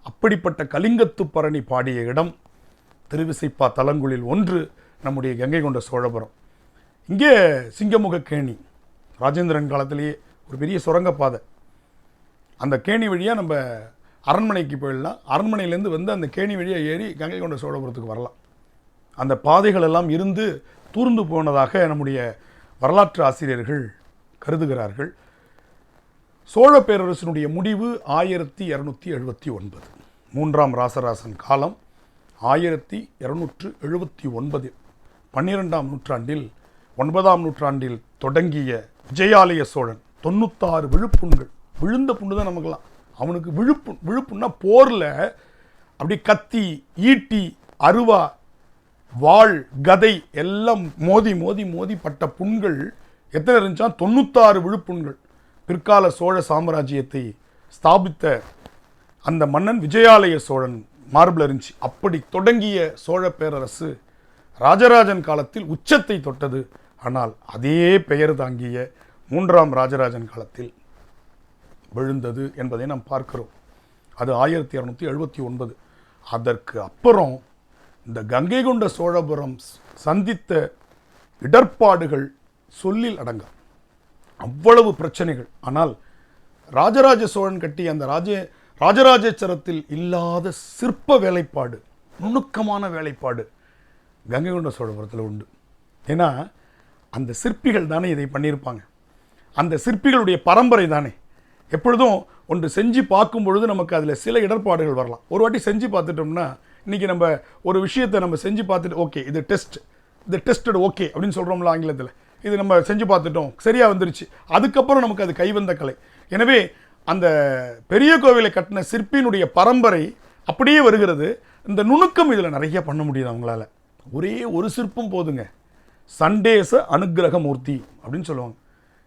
அப்படிப்பட்ட கலிங்கத்து பரணி பாடிய இடம் திருவிசைப்பா தலங்களில் ஒன்று நம்முடைய கங்கை கொண்ட சோழபுரம். இங்கே சிங்கமுக கேணி, ராஜேந்திரன் காலத்திலேயே ஒரு பெரிய சுரங்கப்பாதை. அந்த கேணி வழியாக நம்ம அரண்மனைக்கு போயிடலாம். அரண்மனையிலேருந்து வந்து அந்த கேணி வழியாக ஏறி கங்கை கொண்ட சோழபுரத்துக்கு வரலாம். அந்த பாதைகள் எல்லாம் இருந்து தூர்ந்து போனதாக நம்முடைய வரலாற்று ஆசிரியர்கள் கருதுகிறார்கள். சோழ பேரரசினுடைய முடிவு 1279. 3ஆம் ராசராசன் காலம் 1279. 12ஆம் நூற்றாண்டில் 9ஆம் நூற்றாண்டில் தொடங்கிய விஜயாலய சோழன் 96 விழுப்புண்கள். விழுந்த புண்ணு தான் நமக்கெல்லாம். அவனுக்கு விழுப்புன்னா போரில் அப்படி கத்தி, ஈட்டி, அருவா, வாள், கதை எல்லாம் மோதி மோதி மோதி பட்ட புண்கள் எத்தனை இருந்துச்சா? 96 விழுப்புண்கள். பிற்கால சோழ சாம்ராஜ்யத்தை ஸ்தாபித்த அந்த மன்னன் விஜயாலய சோழன் மார்பில் இருந்துச்சு. அப்படி தொடங்கிய சோழ பேரரசு ராஜராஜன் காலத்தில் உச்சத்தை தொட்டது. ஆனால் அதே பெயர் தாங்கிய 3ஆம் ராஜராஜன் காலத்தில் விழுந்தது என்பதை நாம் பார்க்கிறோம். அது 1279. அதற்கு அப்புறம் இந்த கங்கை கொண்ட சோழபுரம் சந்தித்த இடர்பாடுகள் சொல்லில் அடங்க, அவ்வளவு பிரச்சனைகள். ஆனால் ராஜராஜ சோழன் கட்டிய அந்த ராஜராஜேச்சரத்தில் இல்லாத சிற்ப வேலைப்பாடு, நுணுக்கமான வேலைப்பாடு கங்கை கொண்ட சோழபுரத்தில் உண்டு. ஏன்னா அந்த சிற்பிகள் தானே இதை பண்ணியிருப்பாங்க. அந்த சிற்பிகளுடைய பரம்பரை தானே. எப்பொழுதும் ஒன்று செஞ்சு பார்க்கும் பொழுது நமக்கு அதில் சில இடர்பாடுகள் வரலாம். ஒரு வாட்டி செஞ்சு பார்த்துட்டோம்னா, இன்றைக்கி நம்ம ஒரு விஷயத்தை நம்ம செஞ்சு பார்த்துட்டு ஓகே இது டெஸ்டட் ஓகே அப்படின்னு சொல்கிறோம்ல ஆங்கிலத்தில். இது நம்ம செஞ்சு பார்த்துட்டோம், சரியாக வந்துருச்சு, அதுக்கப்புறம் நமக்கு அது கைவந்த கலை. எனவே அந்த பெரிய கோவிலை கட்டின சிற்பியினுடைய பரம்பரை அப்படியே வருகிறது. இந்த நுணுக்கம் இதில் நிறைய பண்ண முடியுது அவங்களால. ஒரே ஒரு சிற்பம் போதுங்க, சண்டேச அனுக்கிரக மூர்த்தி அப்படின்னு சொல்லுவாங்க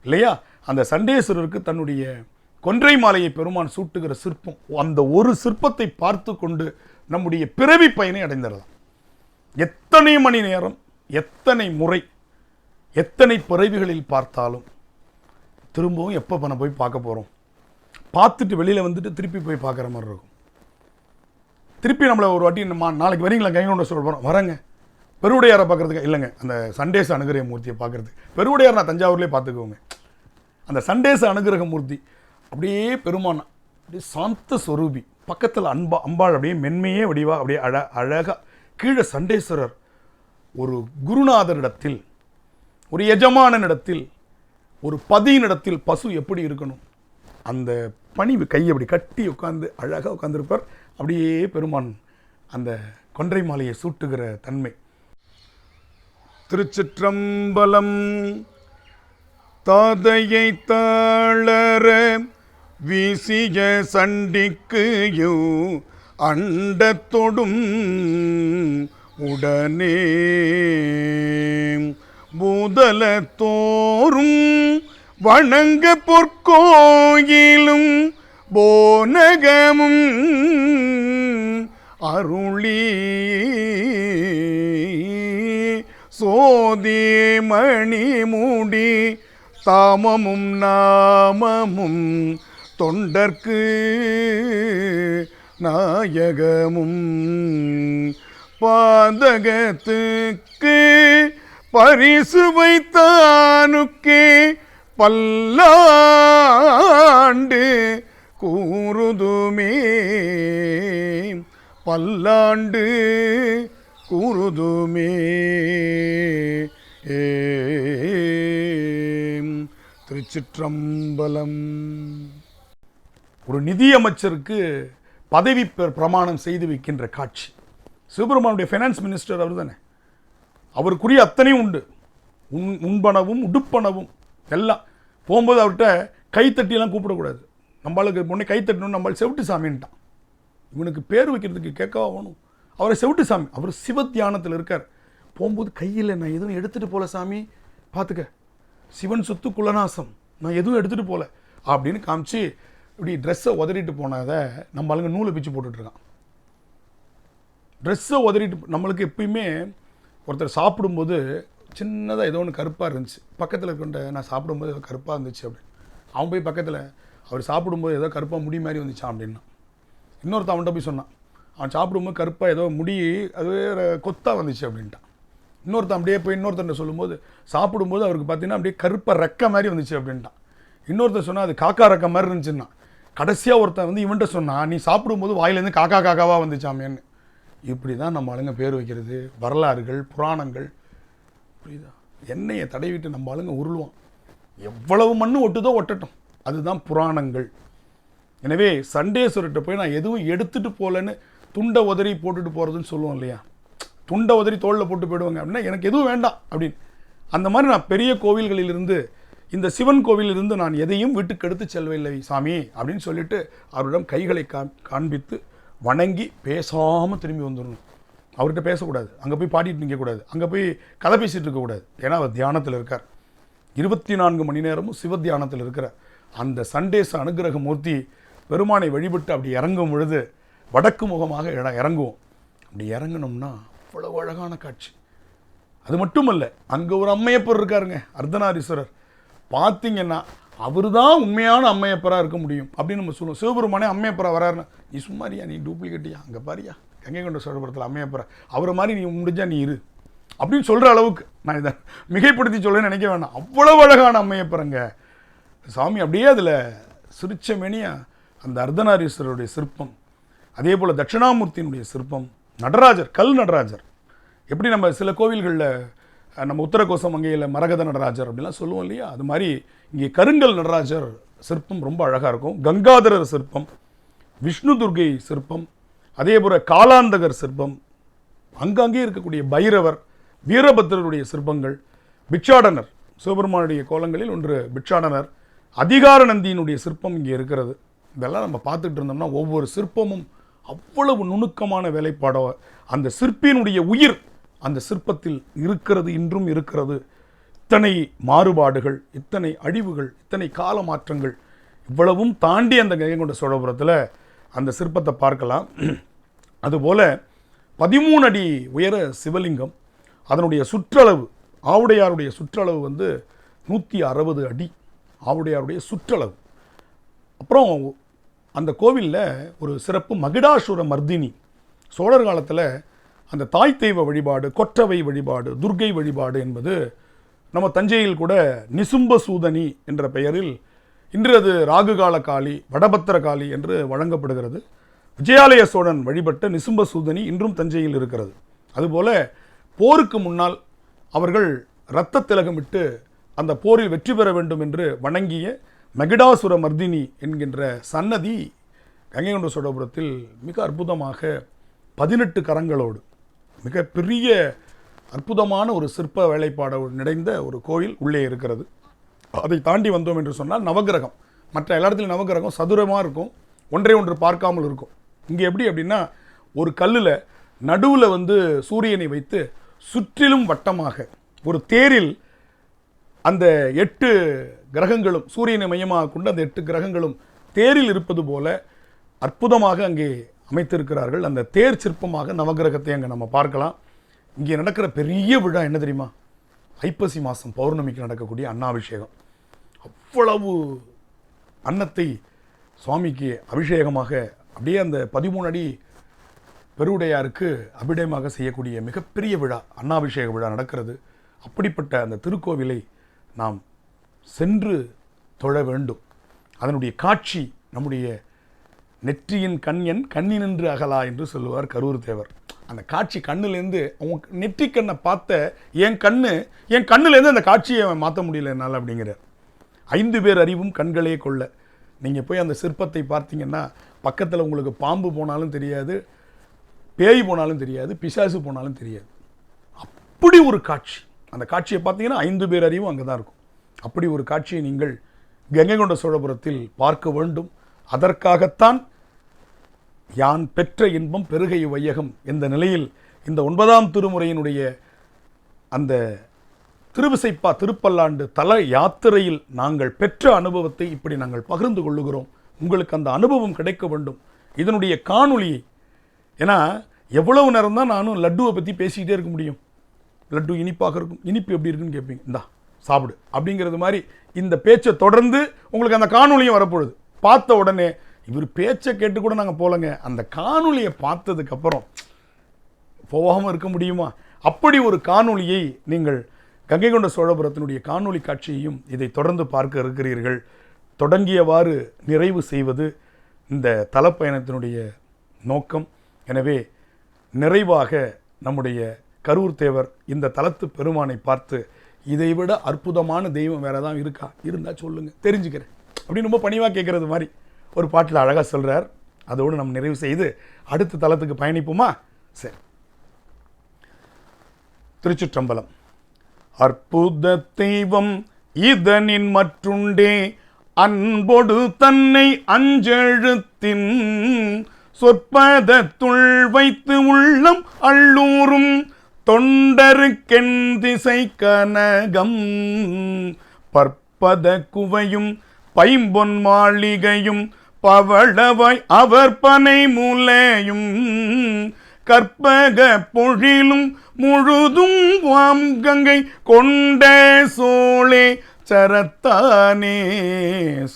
இல்லையா? அந்த சண்டேஸ்வரருக்கு தன்னுடைய கொன்றை மாலையை பெருமான் சூட்டுகிற சிற்பம், அந்த ஒரு சிற்பத்தை பார்த்து கொண்டு நம்முடைய பிறவி பயனை அடைந்திடலாம். எத்தனை மணி நேரம், எத்தனை முறை, எத்தனை பிறவிகளில் பார்த்தாலும் திரும்பவும் எப்போ பண்ண போய் பார்க்க போகிறோம், பார்த்துட்டு வெளியில் வந்துட்டு திருப்பி போய் பார்க்குற மாதிரி இருக்கும். திருப்பி நம்மளை ஒரு வாட்டி நாளைக்கு வரீங்களா கங்கை கொண்ட சோழபுரம்? வரேங்க. பெருவுடையாரை பார்க்குறதுக்கு இல்லைங்க, அந்த சண்டேச அனுகிரக மூர்த்தியை பார்க்குறதுக்கு. பெருவுடையார் நான் தஞ்சாவூர்லேயே பார்த்துக்குவோங்க. அந்த சண்டேச அனுகிரக மூர்த்தி அப்படியே பெருமான் அப்படியே சாந்த ஸ்வரூபி, பக்கத்தில் அம்பாள் அப்படியே மென்மையே வடிவா அப்படியே அழகாக. கீழே சண்டேஸ்வரர் ஒரு குருநாதரிடத்தில், ஒரு எஜமானனிடத்தில், ஒரு பதியினிடத்தில் பசு எப்படி இருக்கணும் அந்த பணிவு கையை அப்படி கட்டி உட்காந்து அழகாக உட்காந்துருப்பார். அப்படியே பெருமான் அந்த கொன்றை மாலையை சூட்டுகிற தன்மை. திருச்சிற்றம்பலம். தாதையை தாளர வீசிய சண்டிக்கு அண்டத்தொடும் உடனே பூதலத்தோறும் வணங்க பொற்கோயிலும் போனகமும் அருளி சோதியருளிய சோதி மணி மூடி தாமமும் நாமமும் தொண்டர்க்கு நாயகமும் பாதகத்துக்கு பரிசு வைத்தானுக்கே பல்லாண்டு கூறுதுமே பல்லாண்டு கூறுதுமே. திருச்சிற்றம்பலம். ஒரு நிதியமைச்சருக்கு பதவி பிரமாணம் செய்து வைக்கின்ற காட்சி. சிவபெருமானுடைய ஃபைனான்ஸ் மினிஸ்டர் அவர் தானே, அவருக்குரிய அத்தனையும் உண்டு. உண்பனவும் உடுப்பனவும் எல்லாம். போகும்போது அவர்கிட்ட கைத்தட்டியெல்லாம் கூப்பிடக்கூடாது. நம்மளுக்கு முன்னே கைத்தட்டணும், நம்மளால் செவிட்டு சாமின்ட்டான். இவனுக்கு பேர் வைக்கிறதுக்கு கேட்கவா வேணும்? அவரை செவிட்டு சாமி, அவர் சிவ தியானத்தில் இருக்கார். போகும்போது கையில் நான் எதுவும் எடுத்துகிட்டு போகல சாமி, பார்த்துக்க, சிவன் சொத்து குலநாசம், நான் எதுவும் எடுத்துகிட்டு போகல அப்படின்னு காமிச்சு இப்படி ட்ரெஸ்ஸை உதறிட்டு போனதை நம்ம ஆளுங்க நூலை பிச்சு போட்டுட்ருக்கான். ட்ரெஸ்ஸை உதறிட்டு நம்மளுக்கு எப்பயுமே ஒருத்தர் சாப்பிடும்போது சின்னதாக ஏதோ ஒன்று கருப்பாக இருந்துச்சு, பக்கத்தில் இருக்கின்ற நான் சாப்பிடும்போது ஏதோ கருப்பாக இருந்துச்சு அப்படின்னு. அவன் போய் பக்கத்தில் அவர் சாப்பிடும்போது ஏதோ கருப்பாக முடி மாதிரி வந்துச்சான் அப்படின்னா. இன்னொருத்த அவன்கிட்ட போய் சொன்னான், அவன் சாப்பிடும்போது கருப்பாக ஏதோ முடி அதுவே கொத்தாக வந்துச்சு அப்படின்ட்டான். இன்னொருத்தன் அப்படியே போய் இன்னொருத்தன் சொல்லும்போது சாப்பிடும்போது அவருக்கு பார்த்தீங்கன்னா அப்படியே கருப்பாக ரெக்க மாதிரி வந்துச்சு அப்படின்ட்டான். இன்னொருத்தர் சொன்னால் அது காக்கா ரெக்க மாதிரி இருந்துச்சுன்னா. கடைசியாக ஒருத்தன் வந்து இவன்கிட்ட சொன்னான், நீ சாப்பிடும்போது வாயிலேருந்து காக்கா காக்காவாக வந்துச்சாமேன்னு. இப்படி தான் நம்ம ஆளுங்க பேர் வைக்கிறது, வரலாறுகள், புராணங்கள். புரியுதா? எண்ணெயை தடவிட்டு நம்ம ஆளுங்க உருளுவான். எவ்வளவு மண்ணு ஒட்டுதோ ஒட்டட்டும், அதுதான் புராணங்கள். எனவே சண்டேஸ்வரர்கிட்ட போய் நான் எதுவும் எடுத்துகிட்டு போகலன்னு துண்டை உதறி போட்டுட்டு போகிறதுன்னு சொல்லுவோம் இல்லையா, துண்டை உதறி தோளில் போட்டு போயிடுவாங்க அப்படின்னா எனக்கு எதுவும் வேண்டாம் அப்படின்னு. அந்த மாதிரி நான் பெரிய கோவில்களிலிருந்து, இந்த சிவன் கோவிலிருந்து நான் எதையும் வீட்டுக்கு எடுத்து செல்லவில்லை சாமி அப்படின்னு சொல்லிட்டு அவரிடம் கைகளை காண்பித்து வணங்கி பேசாமல் திரும்பி வந்துடணும். அவர்கிட்ட பேசக்கூடாது, அங்கே போய் பாடிட்டு நிற்கக்கூடாது, அங்கே போய் கதை பேசிகிட்டு இருக்கக்கூடாது. ஏன்னா அவர் தியானத்தில் இருக்கார், 24 மணி நேரமும் சிவ தியானத்தில் இருக்கிறார். அந்த சண்டேச அனுகிரக மூர்த்தி பெருமானை வழிபட்டு அப்படி இறங்கும் பொழுது வடக்கு முகமாக இறங்குவோம். அப்படி இறங்கணும்னா அவ்வளவு அழகான காட்சி. அது மட்டுமல்ல, அங்கே ஒரு அம்மையப்பர் இருக்காருங்க, அர்த்தநாரீஸ்வரர். பார்த்தீங்கன்னா அவர் தான் உண்மையான அம்மையப்பராக இருக்க முடியும் அப்படின்னு நம்ம சொல்லுவோம். சிவபெருமானே அம்மையப்பராக வராருன்னா, நீ சும்மாரியா, நீ டூப்ளிகேட்டியா, அங்கே பாரியா கங்கை கொண்ட சோழபுரத்தில் அம்மையப்பரா, அவரை மாதிரி நீ முடிஞ்சா நீ இரு அப்படின்னு சொல்கிற அளவுக்கு நான் இதை மிகைப்படுத்தி சொல்ல நினைக்க வேண்டாம். அவ்வளவு அழகான அம்மையப்பரங்க சாமி. அப்படியே அதில் சிரிச்சமேனியா அந்த அர்த்தநாரீஸ்வரருடைய சிற்பம், அதே போல் தட்சிணாமூர்த்தியினுடைய சிற்பம், நடராஜர், கல் நடராஜர். எப்படி நம்ம சில கோவில்களில் நம்ம உத்தரகோசம் அங்கேயில் மரகத நடராஜர் அப்படிலாம் சொல்லுவோம் இல்லையா, அது மாதிரி இங்கே கருங்கல் நடராஜர் சிற்பம் ரொம்ப அழகாக இருக்கும். கங்காதரர் சிற்பம், விஷ்ணு துர்கை சிற்பம், அதே போல் காலாந்தகர் சிற்பம், அங்கங்கே இருக்கக்கூடிய பைரவர், வீரபத்திரருடைய சிற்பங்கள், பிட்சாடனர், சிவபெருமானுடைய கோலங்களில் ஒன்று பிட்சாடனர், அதிகார நந்தியினுடைய சிற்பம் இங்கே இருக்கிறது. இதெல்லாம் நம்ம பார்த்துட்டு இருந்தோம்னா ஒவ்வொரு சிற்பமும் அவ்வளவு நுணுக்கமான வேலைப்பாடோ, அந்த சிற்பியினுடைய உயிர் அந்த சிற்பத்தில் இருக்கிறது, இன்றும் இருக்கிறது. இத்தனை மாறுபாடுகள், இத்தனை அழிவுகள், இத்தனை கால மாற்றங்கள், இவ்வளவும் தாண்டி அந்த கங்கை கொண்ட சோழபுரத்தில் அந்த சிற்பத்தை பார்க்கலாம். அதுபோல் 13 அடி உயர சிவலிங்கம், அதனுடைய சுற்றளவு, ஆவுடையாருடைய சுற்றளவு வந்து 160 அடி ஆவுடையாருடைய சுற்றளவு. அப்புறம் அந்த கோவிலில் ஒரு சிறப்பு, மகிடாசுர மர்தினி. சோழர் காலத்தில் அந்த தாய் தெய்வ வழிபாடு, கொற்றவை வழிபாடு, துர்க்கை வழிபாடு என்பது நம்ம தஞ்சையில் கூட நிசும்ப சூதனி என்ற பெயரில் இன்று அது ராகுகால காளி, வடபத்திர காளி என்று வழங்கப்படுகிறது. விஜயாலய சோழன் வழிபட்ட நிசும்ப சூதனி இன்றும் தஞ்சையில் இருக்கிறது. அதுபோல போருக்கு முன்னால் அவர்கள் இரத்த திலகமிட்டு அந்த போரில் வெற்றி பெற வேண்டும் என்று வணங்கிய மகிடாசுர மர்தினி என்கின்ற சன்னதி கங்கை கொண்ட சோழபுரத்தில் மிக அற்புதமாக 18 கரங்களோடு மிக பெரிய அற்புதமான ஒரு சிற்ப வேலைப்பாடு நிறைந்த ஒரு கோயில் உள்ளே இருக்கிறது. அதை தாண்டி வந்தோம் என்று சொன்னால் நவகிரகம், மற்ற எல்லா இடத்துலையும் நவகிரகம் சதுரமாக இருக்கும், ஒன்றை ஒன்று பார்க்காமல் இருக்கும். இங்கே எப்படி அப்படின்னா, ஒரு கல்லில் நடுவில் வந்து சூரியனை வைத்து சுற்றிலும் வட்டமாக ஒரு தேரில் அந்த 8 கிரகங்களும் சூரியனை மையமாக கொண்டு அந்த 8 கிரகங்களும் தேரில் இருப்பது போல அற்புதமாக அங்கே அமைத்திருக்கிறார்கள். அந்த தேர் சிற்பமாக நவகிரகத்தை அங்கே நம்ம பார்க்கலாம். இங்கே நடக்கிற பெரிய விழா என்ன தெரியுமா? ஐப்பசி மாதம் பௌர்ணமிக்கு நடக்கக்கூடிய அன்னாபிஷேகம். அவ்வளவு அன்னத்தை சுவாமிக்கு அபிஷேகமாக அப்படியே அந்த 13 அடி பெருவுடையாருக்கு அபிடயமாக செய்யக்கூடிய மிகப்பெரிய விழா, அன்னாபிஷேக விழா நடக்கிறது. அப்படிப்பட்ட அந்த திருக்கோவிலை நாம் சென்று தொழ வேண்டும். அதனுடைய காட்சி நம்முடைய நெற்றியின் கண்யன் கண்ணினின்று அகலா என்று சொல்லுவார் கரூர் தேவர். அந்த காட்சி கண்ணுலேருந்து அவங்க நெற்றி கண்ணை பார்த்த என் கண்ணுலேருந்து அந்த காட்சியை அவன் மாற்ற முடியல என்னால் அப்படிங்கிறார். 5 பேர் அறிவும் கண்களே கொள்ள. நீங்கள் போய் அந்த சிற்பத்தை பார்த்தீங்கன்னா பக்கத்தில் உங்களுக்கு பாம்பு போனாலும் தெரியாது, பேய் போனாலும் தெரியாது, பிசாசு போனாலும் தெரியாது. அப்படி ஒரு காட்சி. அந்த காட்சியை பார்த்தீங்கன்னா 5 பேர் அறிவும் அங்கே தான் இருக்கும். அப்படி ஒரு காட்சியை நீங்கள் கங்கை கொண்ட சோழபுரத்தில் பார்க்க வேண்டும். அதற்காகத்தான் யான் பெற்ற இன்பம் பெருகை வையகம் என்ற நிலையில் இந்த 9ஆம் திருமுறையினுடைய அந்த திருவிசைப்பா திருப்பல்லாண்டு தல யாத்திரையில் நாங்கள் பெற்ற அனுபவத்தை இப்படி நாங்கள் பகிர்ந்து கொள்ளுகிறோம். உங்களுக்கு அந்த அனுபவம் கிடைக்க வேண்டும். இதனுடைய காணொளியை, ஏன்னா எவ்வளவு நேரம் தான் நானும் லட்டுவை பற்றி பேசிக்கிட்டே இருக்க முடியும். லட்டு இனிப்பாக இருக்கும், இனிப்பு எப்படி இருக்குன்னு கேட்பீங்க, இந்தா சாப்பிடு அப்படிங்கிறது மாதிரி இந்த பேச்சை தொடர்ந்து உங்களுக்கு அந்த காணொலியும் வரப்போகுது. பார்த்த உடனே இவர் பேச்சை கேட்டு கூட நாங்கள் போலங்க, அந்த காணொலியை பார்த்ததுக்கப்புறம் போகாமல் இருக்க முடியுமா? அப்படி ஒரு காணொலியை நீங்கள் கங்கை கொண்ட சோழபுரத்தினுடைய காணொலி காட்சியையும் இதை தொடர்ந்து பார்க்க இருக்கிறீர்கள். தொடங்கியவாறு நிறைவு செய்வது இந்த தலப்பயணத்தினுடைய நோக்கம். எனவே நிறைவாக நம்முடைய கரூர் தேவர் இந்த தலத்து பெருமானை பார்த்து, இதைவிட அற்புதமான தெய்வம் வேறு தான் இருக்கா, இருந்தால் சொல்லுங்கள் தெரிஞ்சுக்கிறேன் அப்படின்னு ரொம்ப பணிவாக கேட்குறது மாதிரி ஒரு பாட்டில் அழகாக சொல்கிறார். அதோடு நம்ம நிறைவு செய்து அடுத்த தலத்துக்கு பயணிப்போமா? சரி. திருச்சிற்றம்பலம். அற்புத தெய்வம் இதனின் மற்றுண்டே அன்பொடு தன்னை அஞ்செழுத்தின் சொற்பதத்துள் வைத்து உள்ளம் அள்ளூரும் தொண்டருக்கென் திசை கனகம் பற்பத குவையும் பைம்பொன் மாளிகையும் பவளவாய் அவர் பனை முலையும் கற்பக பொழிலும் முழுதும் வாம் கங்கை கொண்ட சோழே சரத்தானே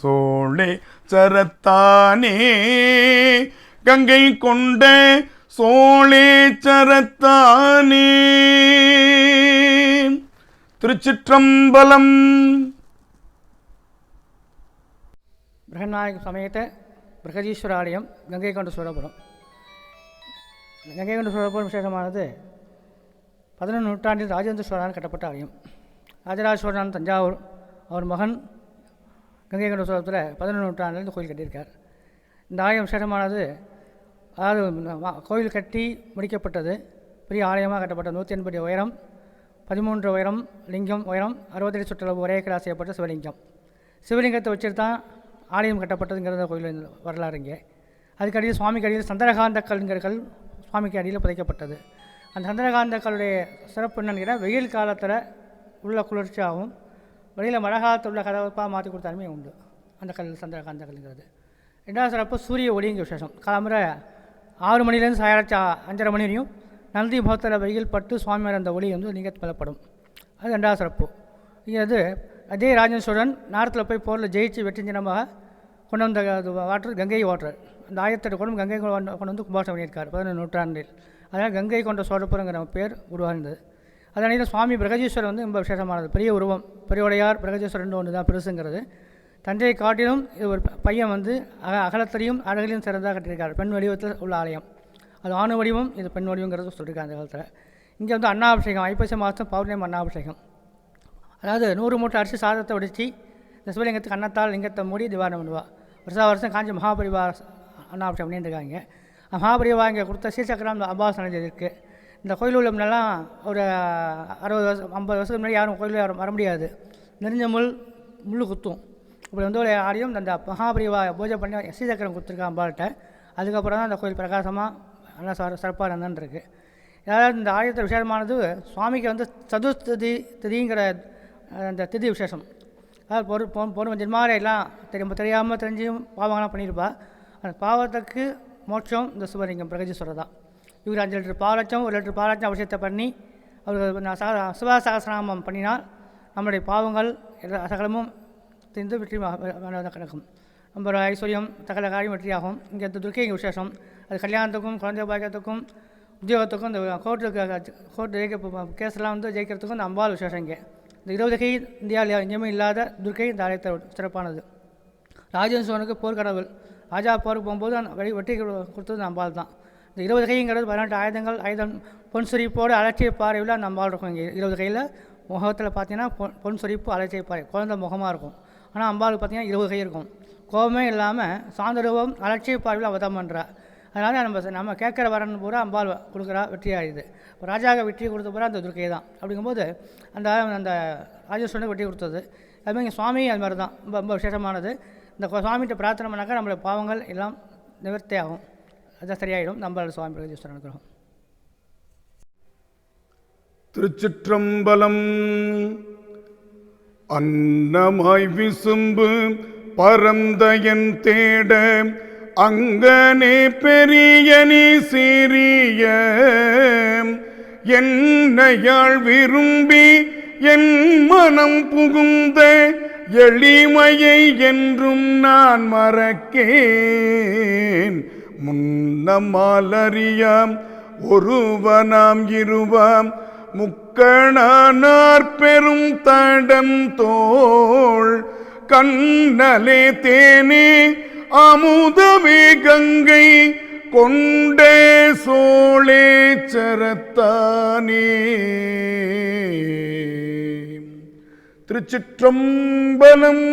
சோழே சரத்தானே கங்கை கொண்ட சோழே சரத்தானே. திருச்சிற்றம்பலம். பிரகநாயக சமேத பிரகதீஸ்வர ஆலயம், கங்கை கொண்ட சோழபுரம். கங்கை கொண்ட சோழபுரம் விசேஷமானது 11 நூற்றாண்டில் ராஜேந்திர சோழனால் கட்டப்பட்ட ஆலயம். ராஜராஜ சோழன் தஞ்சாவூர், அவர் மகன் கங்கை கொண்ட சோழபுரத்தில் 11 நூற்றாண்டில் இந்த கோயில் கட்டியிருக்கார். இந்த ஆலயம் விசேஷமானது, அதாவது கோயில் கட்டி முடிக்கப்பட்டது பெரிய ஆலயமாக கட்டப்பட்ட 180 அடி உயரம், 13 உயரம், லிங்கம் உயரம், 60 அடி சுற்றளவு ஒரே கிராஸ் செய்யப்பட்ட சிவலிங்கம். சிவலிங்கத்தை வச்சுட்டு தான் ஆலயம் கட்டப்பட்டதுங்கிறத கோயில் வரலாறு. இங்கே அதுக்கடியில் சுவாமிக்கு அடியில் சந்திரகாந்த கல்ங்கிற கல் சுவாமிக்கு அடியில் புதைக்கப்பட்டது. அந்த சந்திரகாந்த கல்லுடைய சிறப்பு என்னன்னு கேட்டால், வெயில் காலத்தில் உள்ள குளிர்ச்சியாகவும் வெளியில் மழை காலத்தில் உள்ள கதவப்பாக மாற்றி கொடுத்தாலுமே உண்டு அந்த கல், சந்திரகாந்த கல்ங்கிறது. 2வது சிறப்பு சூரிய ஒளிங்க விசேஷம். காலமுறை 6 மணிலேருந்து சாயராட்சி 5:30 மணி வரையும் நந்தி முகத்தில் வெயில் பட்டு சுவாமி மேலே அந்த ஒளி வந்து நீங்கள் பலப்படும். அது 2வது சிறப்பு. இங்கே அது அதே ராஜேந்திர சோழன் நேரத்தில் போய் போரில் ஜெயிச்சு வெற்றி சின்னமாக கொண்டு வந்த வாட்டர் கங்கை வாட்டர், அந்த 1008 குடம் கங்கை கொண்டு வந்து கும்பாசம் பண்ணியிருக்கார் 11 நூற்றாண்டில். அதனால் கங்கை கொண்ட சோழபுரங்கிற பேர் உருவாகினது. அதனால் சுவாமி பிரகதீஸ்வரர் வந்து ரொம்ப விசேஷமானது. பெரிய உருவம், பெரியவுடையார் பிரகதீஸ்வரன் ஒன்று தான் பெருசுங்கிறது. தஞ்சை காட்டிலும் இது ஒரு பையன் வந்து அகலத்திலையும் அழகிலையும் சிறந்தாக கட்டியிருக்கார். பெண் வடிவத்தில் உள்ள ஆலயம். அது ஆணு வடிவம், இது பெண் வடிவங்கிறது சொல்லியிருக்காங்க அந்த காலத்தில். இங்கே வந்து அன்னாபிஷேகம், ஐப்பசி மாதம் பௌர்ணமி அன்னாபிஷேகம். அதாவது 100 மூட்டை அரிசி சாதத்தை வடித்து இந்த சிவலிங்கத்துக்கு அன்னத்தால் லிங்கத்தை மூடி திவாரணம் பண்ணுவாள். வருஷம் காஞ்சி மகாபரிவா அன்னாபிஷேகம் பண்ணிட்டுருக்காங்க. மகாபரிவா இங்கே கொடுத்த ஸ்ரீசக்கரம் அபாசனம் இருக்குது. இந்த கோயில் உள்ளம்லாம் ஒரு 60 வருஷம் 50 வருஷத்துக்கு முன்னாடி யாரும் கோயிலில் வர முடியாது. நெறிஞ்ச முள் குத்தும். இப்படி வந்து ஒரு ஆலயம் அந்த மகாபரிவா பூஜை பண்ணி ஸ்ரீசக்கரம் கொடுத்துருக்கா அம்பாள்கிட்ட. அதுக்கப்புறம் தான் அந்த கோயில் பிரகாசமாக நல்லா சிறப்பாக இருந்துருக்கு. அதாவது இந்த ஆலயத்தில் விசேஷமானது, சுவாமிக்கு வந்து சதுர்த்தி திதிங்கிற அந்த திதி விசேஷம். அதாவது பொறு ஜென்மாரையெல்லாம் தெரியாமல் தெரிஞ்சும் பாவங்கள்லாம் பண்ணியிருப்பா. அந்த பாவத்துக்கு மோட்சம் இந்த சிவலிங்கம் பிரகதீஸ்வரர் தான். இவர் 5 லிட்டர் பாலச்சம் 1 லிட்டர் பாலாச்சம் அபிஷேகத்தை பண்ணி அவர்கள் சிவா சகஸ்ரநாமம் பண்ணினால் நம்முடைய பாவங்கள் சகலமும் தீர்ந்து வெற்றி கிடக்கும். நம்ம ஐஸ்வர்யம் சகல காரியம் வெற்றியாகும். இங்கே துர்க்கை விசேஷம். அது கல்யாணத்துக்கும் குழந்தை பாக்கியத்துக்கும் உத்தியோகத்துக்கும் இந்த கோர்ட்டு கேஸ்லாம் ஜெயிக்கிறதுக்கும் இந்த அம்பாள் விசேஷம். இங்கே இந்த 20 கை இந்தியாவில் எங்கேயுமே இல்லாத துர்க்கை இந்த ஆலயத்தை சிறப்பானது. ராஜேந்திரனுக்கு போர்க்கடவுள். ராஜா போருக்கு போகும்போது வெற்றி கொடுத்தது அந்த அம்பாள் தான். இந்த 20 கைங்கிறது 18 ஆயுதம் பொன் சொரிப்போடு அலட்சிய பாறையில் அந்த அம்பாள் இருக்கும். இங்கே 20 கையில் முகத்தில் பார்த்தீங்கன்னா பொன் சொரிப்பு அலட்சிய பாறை குழந்தை முகமாக இருக்கும். ஆனால் அம்பாளுக்கு பார்த்தீங்கன்னா 20 கை இருக்கும். கோபமே இல்லாமல் சாந்தரூபம் அலட்சிய பார்வையில் அவதம் பண்ணுறா. அதனால் நம்ம கேட்குற வரன் பூரா அம்பாள் கொடுக்குறா, வெற்றியாகுது. இப்போ ராஜாவுக்கு வெற்றி கொடுத்த பூரா அந்த துர்க்கை தான். அப்படிங்கும்போது அந்த ராஜேஸ்வரனுக்கு வெற்றி கொடுத்தது. அதுமாதிரி இங்கே சுவாமி அது மாதிரி தான் ரொம்ப விசேஷமானது. இந்த சுவாமிகிட்ட பிரார்த்தனை பண்ணாக்கா நம்மளுடைய பாவங்கள் எல்லாம் நிவர்த்தி ஆகும். அதுதான் சரியாயிடும். நம்ம சுவாமி பிரகதீஸ்வரன் அனுகிரகம். திருச்சிற்றம்பலம். அன்னமாய் விசும்பு பரந்தயன் தேட அங்கனே பெரியனி சிறிய என்னையாள் விரும்பி என் மனம் புகுந்த எளிமையை என்றும் நான் மறக்கேன். முன்னமாலறியாம் ஒருவனாம் இருவாம் முக்கணானார் பெரும் தடம் தோள் கண்ணலே தேனே அமுதமே கங்கை கொண்டே சோழேச்சரத்தானே. திருச்சிற்றம்பலம்.